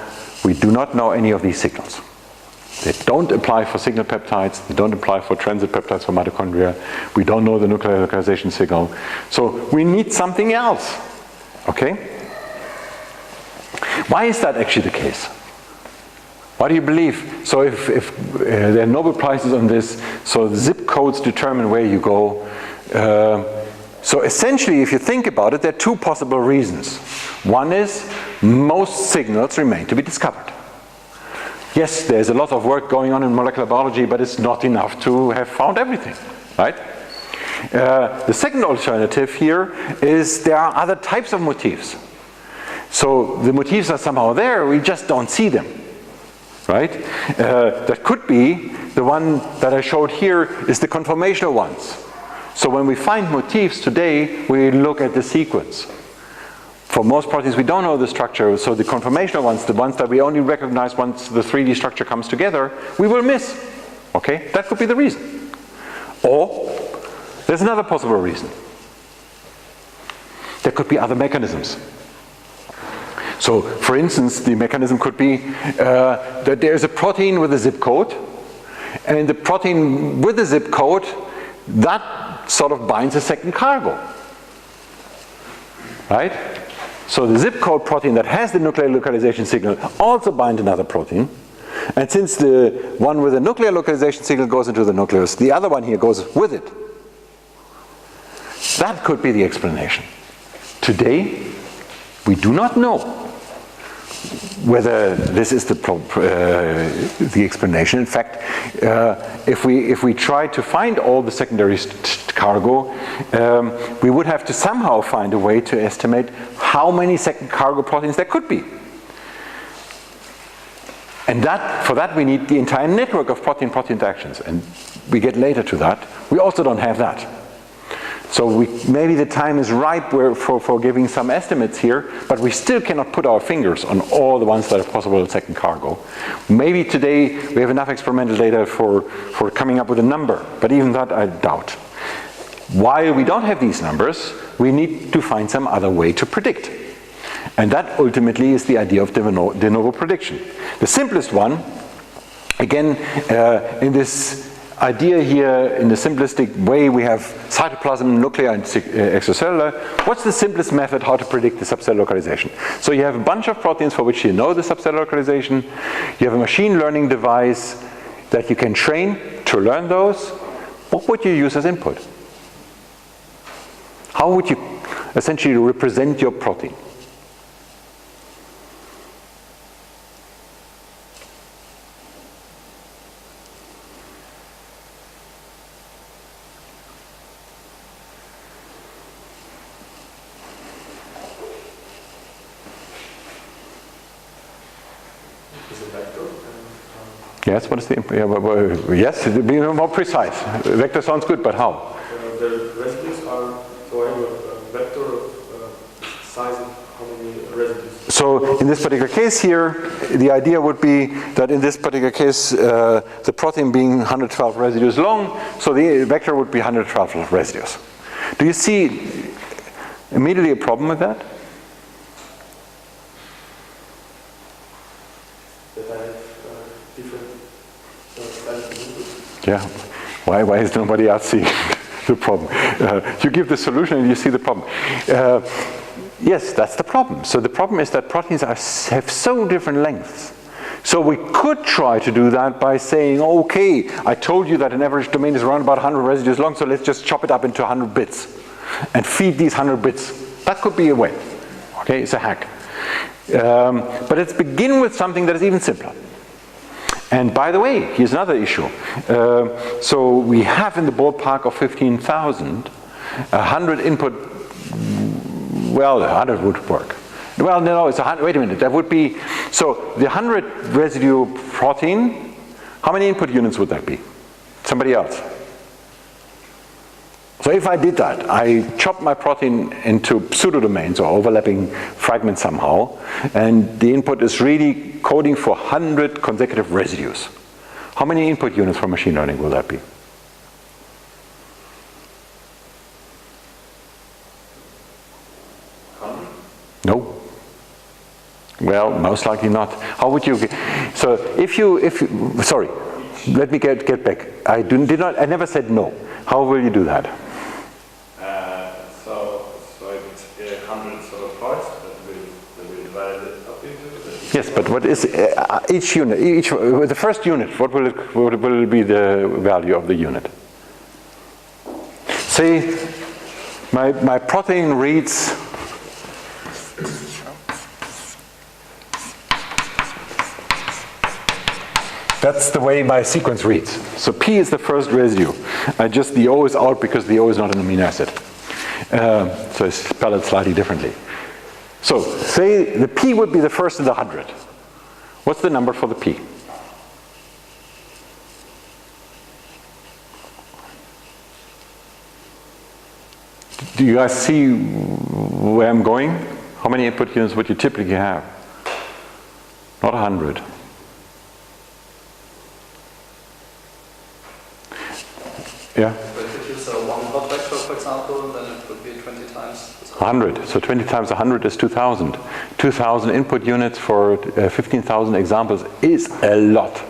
We do not know any of these signals. They don't apply for signal peptides, they don't apply for transit peptides for mitochondria. We don't know the nuclear localization signal. So we need something else, okay? Why is that actually the case? Why do you believe? So if there are Nobel Prizes on this, so the zip codes determine where you go. So essentially, if you think about it, there are two possible reasons. One is most signals remain to be discovered. Yes, there's a lot of work going on in molecular biology, but it's not enough to have found everything, right? The second alternative here is there are other types of motifs. So the motifs are somehow there, we just don't see them, right? That could be the one that I showed here is the conformational ones. So when we find motifs today, we look at the sequence. For most proteins, we don't know the structure, so the conformational ones, the ones that we only recognize once the 3D structure comes together, we will miss. Okay, that could be the reason. Or there's another possible reason. There could be other mechanisms. So, for instance, the mechanism could be that there's a protein with a zip code, and the protein with the zip code, that sort of binds a second cargo. Right? So the zip code protein that has the nuclear localization signal also binds another protein. And since the one with the nuclear localization signal goes into the nucleus, the other one here goes with it. That could be the explanation. Today, we do not know whether this is the explanation. In fact, if we try to find all the secondary cargo, we would have to somehow find a way to estimate how many second cargo proteins there could be. And for that we need the entire network of protein-protein interactions, and we get later to that. We also don't have that. So maybe the time is ripe for giving some estimates here, but we still cannot put our fingers on all the ones that are possible at second cargo. Maybe today we have enough experimental data for coming up with a number, but even that I doubt. While we don't have these numbers, we need to find some other way to predict. And that ultimately is the idea of de novo prediction. The simplest one, again, in this idea here, in the simplistic way, we have cytoplasm, nuclear, and extracellular. What's the simplest method how to predict the subcellular localization? So you have a bunch of proteins for which you know the subcellular localization. You have a machine learning device that you can train to learn those. What would you use as input? How would you essentially represent your protein? Yes, what is the yes, be more precise. Vector sounds good, but how? The residues are, so I have a vector of size of how many residues. So in this particular case here, the idea would be that in this particular case, the protein being 112 residues long, so the vector would be 112 residues. Do you see immediately a problem with that? Yeah, why is nobody else seeing the problem? You give the solution and you see the problem. Yes, that's the problem. So the problem is that proteins have so different lengths. So we could try to do that by saying, okay, I told you that an average domain is around about 100 residues long, so let's just chop it up into 100 bits and feed these 100 bits. That could be a way. Okay, it's a hack. But let's begin with something that is even simpler. And by the way, here's another issue. So we have in the ballpark of 15,000, 100 input, well, 100 would work. Well, no, it's 100, wait a minute, that would be, so the 100 residue protein, how many input units would that be? Somebody else? So if I did that, I chopped my protein into pseudodomains or overlapping fragments somehow, and the input is really coding for 100 consecutive residues. How many input units for machine learning will that be? No. Well, most likely not. How would you? So if you sorry, let me get back. I never said no. How will you do that? So it's 100 sort of parts that will divide it up into. Yes, but what is each unit? The first unit. What will be the value of the unit? Say, my protein reads. That's the way my sequence reads. So P is the first residue. The O is out because the O is not an amino acid. So I spell it slightly differently. So say the P would be the first of the 100. What's the number for the P? Do you guys see where I'm going? How many input units would you typically have? Not 100. Yeah? But if you use one hot vector, for example, then it would be 20 times. 100. So 20 times 100 is 2,000. 2,000 input units for 15,000 examples is a lot.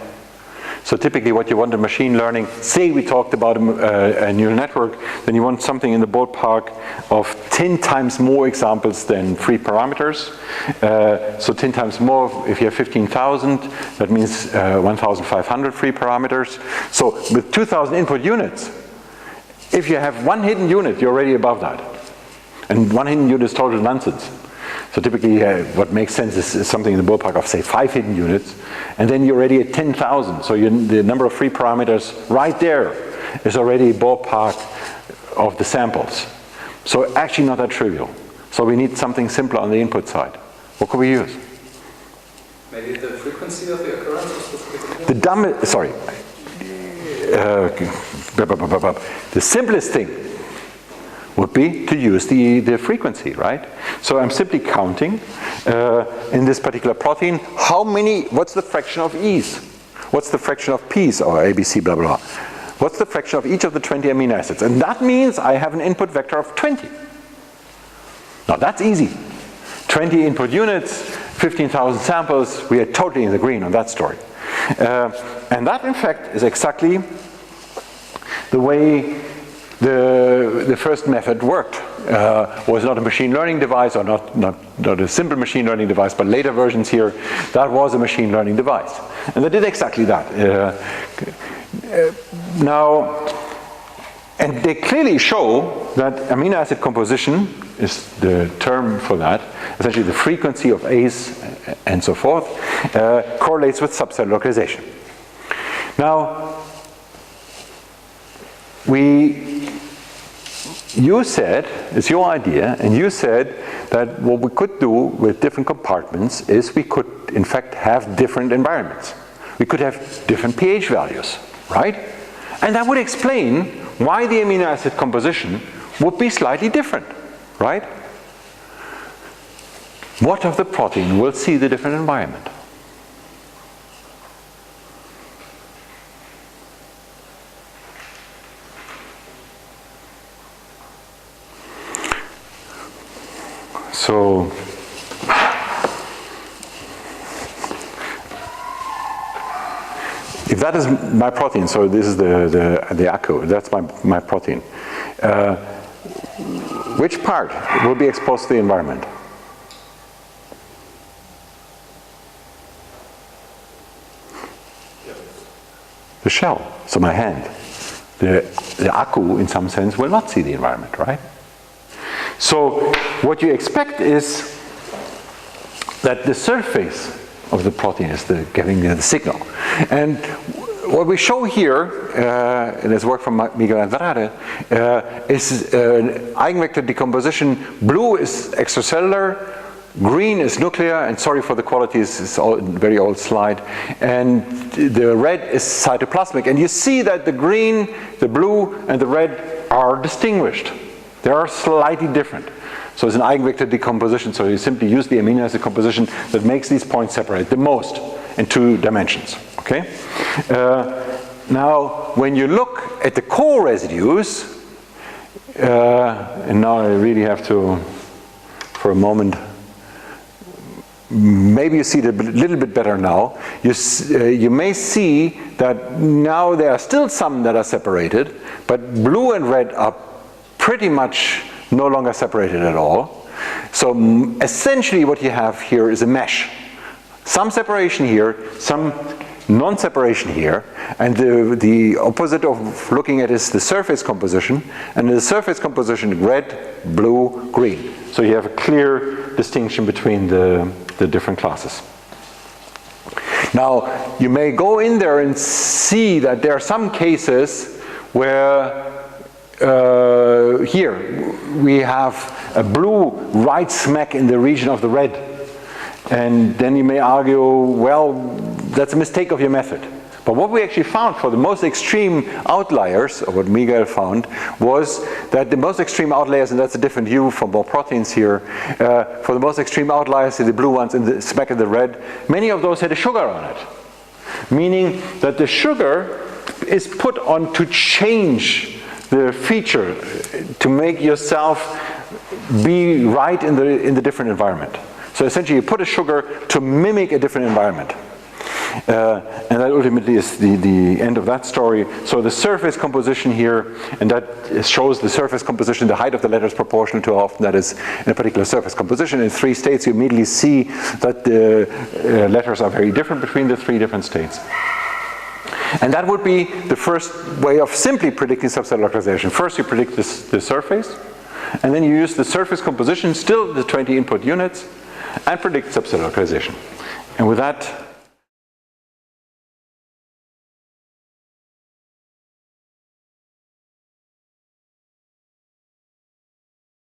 So typically what you want in machine learning, say we talked about a neural network, then you want something in the ballpark of 10 times more examples than free parameters. So 10 times more, if you have 15,000, that means 1,500 free parameters. So with 2,000 input units, if you have one hidden unit, you're already above that. And one hidden unit is total nonsense. So typically what makes sense is something in the ballpark of say 5 hidden units, and then you're already at 10,000. So the number of free parameters right there is already a ballpark of the samples. So actually not that trivial. So we need something simpler on the input side. What could we use? Maybe the frequency of the occurrence of specific. The simplest thing would be to use the frequency, right? So I'm simply counting in this particular protein, what's the fraction of E's? What's the fraction of P's, or ABC, blah, blah, blah. What's the fraction of each of the 20 amino acids? And that means I have an input vector of 20. Now that's easy. 20 input units, 15,000 samples, we are totally in the green on that story. And that in fact is exactly the way the first method worked. Was not a machine learning device, or not a simple machine learning device, but later versions here, that was a machine learning device. And they did exactly that. And they clearly show that amino acid composition is the term for that, essentially the frequency of A's and so forth, correlates with subcellular localization. Now, you said, it's your idea, and you said that what we could do with different compartments is we could, in fact, have different environments. We could have different pH values, right? And that would explain why the amino acid composition would be slightly different, right? What of the protein will see the different environment? So, if that is my protein, so this is the ACU, that's my protein. Which part will be exposed to the environment? The shell, so my hand. The ACU, in some sense, will not see the environment, right? So what you expect is that the surface of the protein is giving the signal. And what we show here, and this work from Miguel Andrade, is an eigenvector decomposition. Blue is extracellular, green is nuclear, and sorry for the quality, it's a very old slide, and the red is cytoplasmic. And you see that the green, the blue, and the red are distinguished. They are slightly different. So it's an eigenvector decomposition, so you simply use the amino acid composition that makes these points separate the most in 2 dimensions, okay? Now, when you look at the core residues, and now I really have to, for a moment, maybe you see it a little bit better now. You may see that now there are still some that are separated, but blue and red are pretty much no longer separated at all. So essentially what you have here is a mesh. Some separation here, some non-separation here, and the opposite of looking at is the surface composition, and the surface composition red, blue, green. So you have a clear distinction between the different classes. Now you may go in there and see that there are some cases where here we have a blue right smack in the region of the red, and then you may argue, well, that's a mistake of your method. But what we actually found for the most extreme outliers, or what Miguel found, was that the most extreme outliers, and that's a different view for more proteins here, for the most extreme outliers, the blue ones in the smack in the red, many of those had a sugar on it. Meaning that the sugar is put on to change the feature, to make yourself be right in the different environment. So essentially you put a sugar to mimic a different environment. And that ultimately is the end of that story. So the surface composition here, and that shows the surface composition, the height of the letter is proportional to how often that is in a particular surface composition. In 3 states you immediately see that the letters are very different between the 3 different states. And that would be the first way of simply predicting subcellular localization. First you predict the surface, and then you use the surface composition, still the 20 input units, and predict subcellular localization. And with that,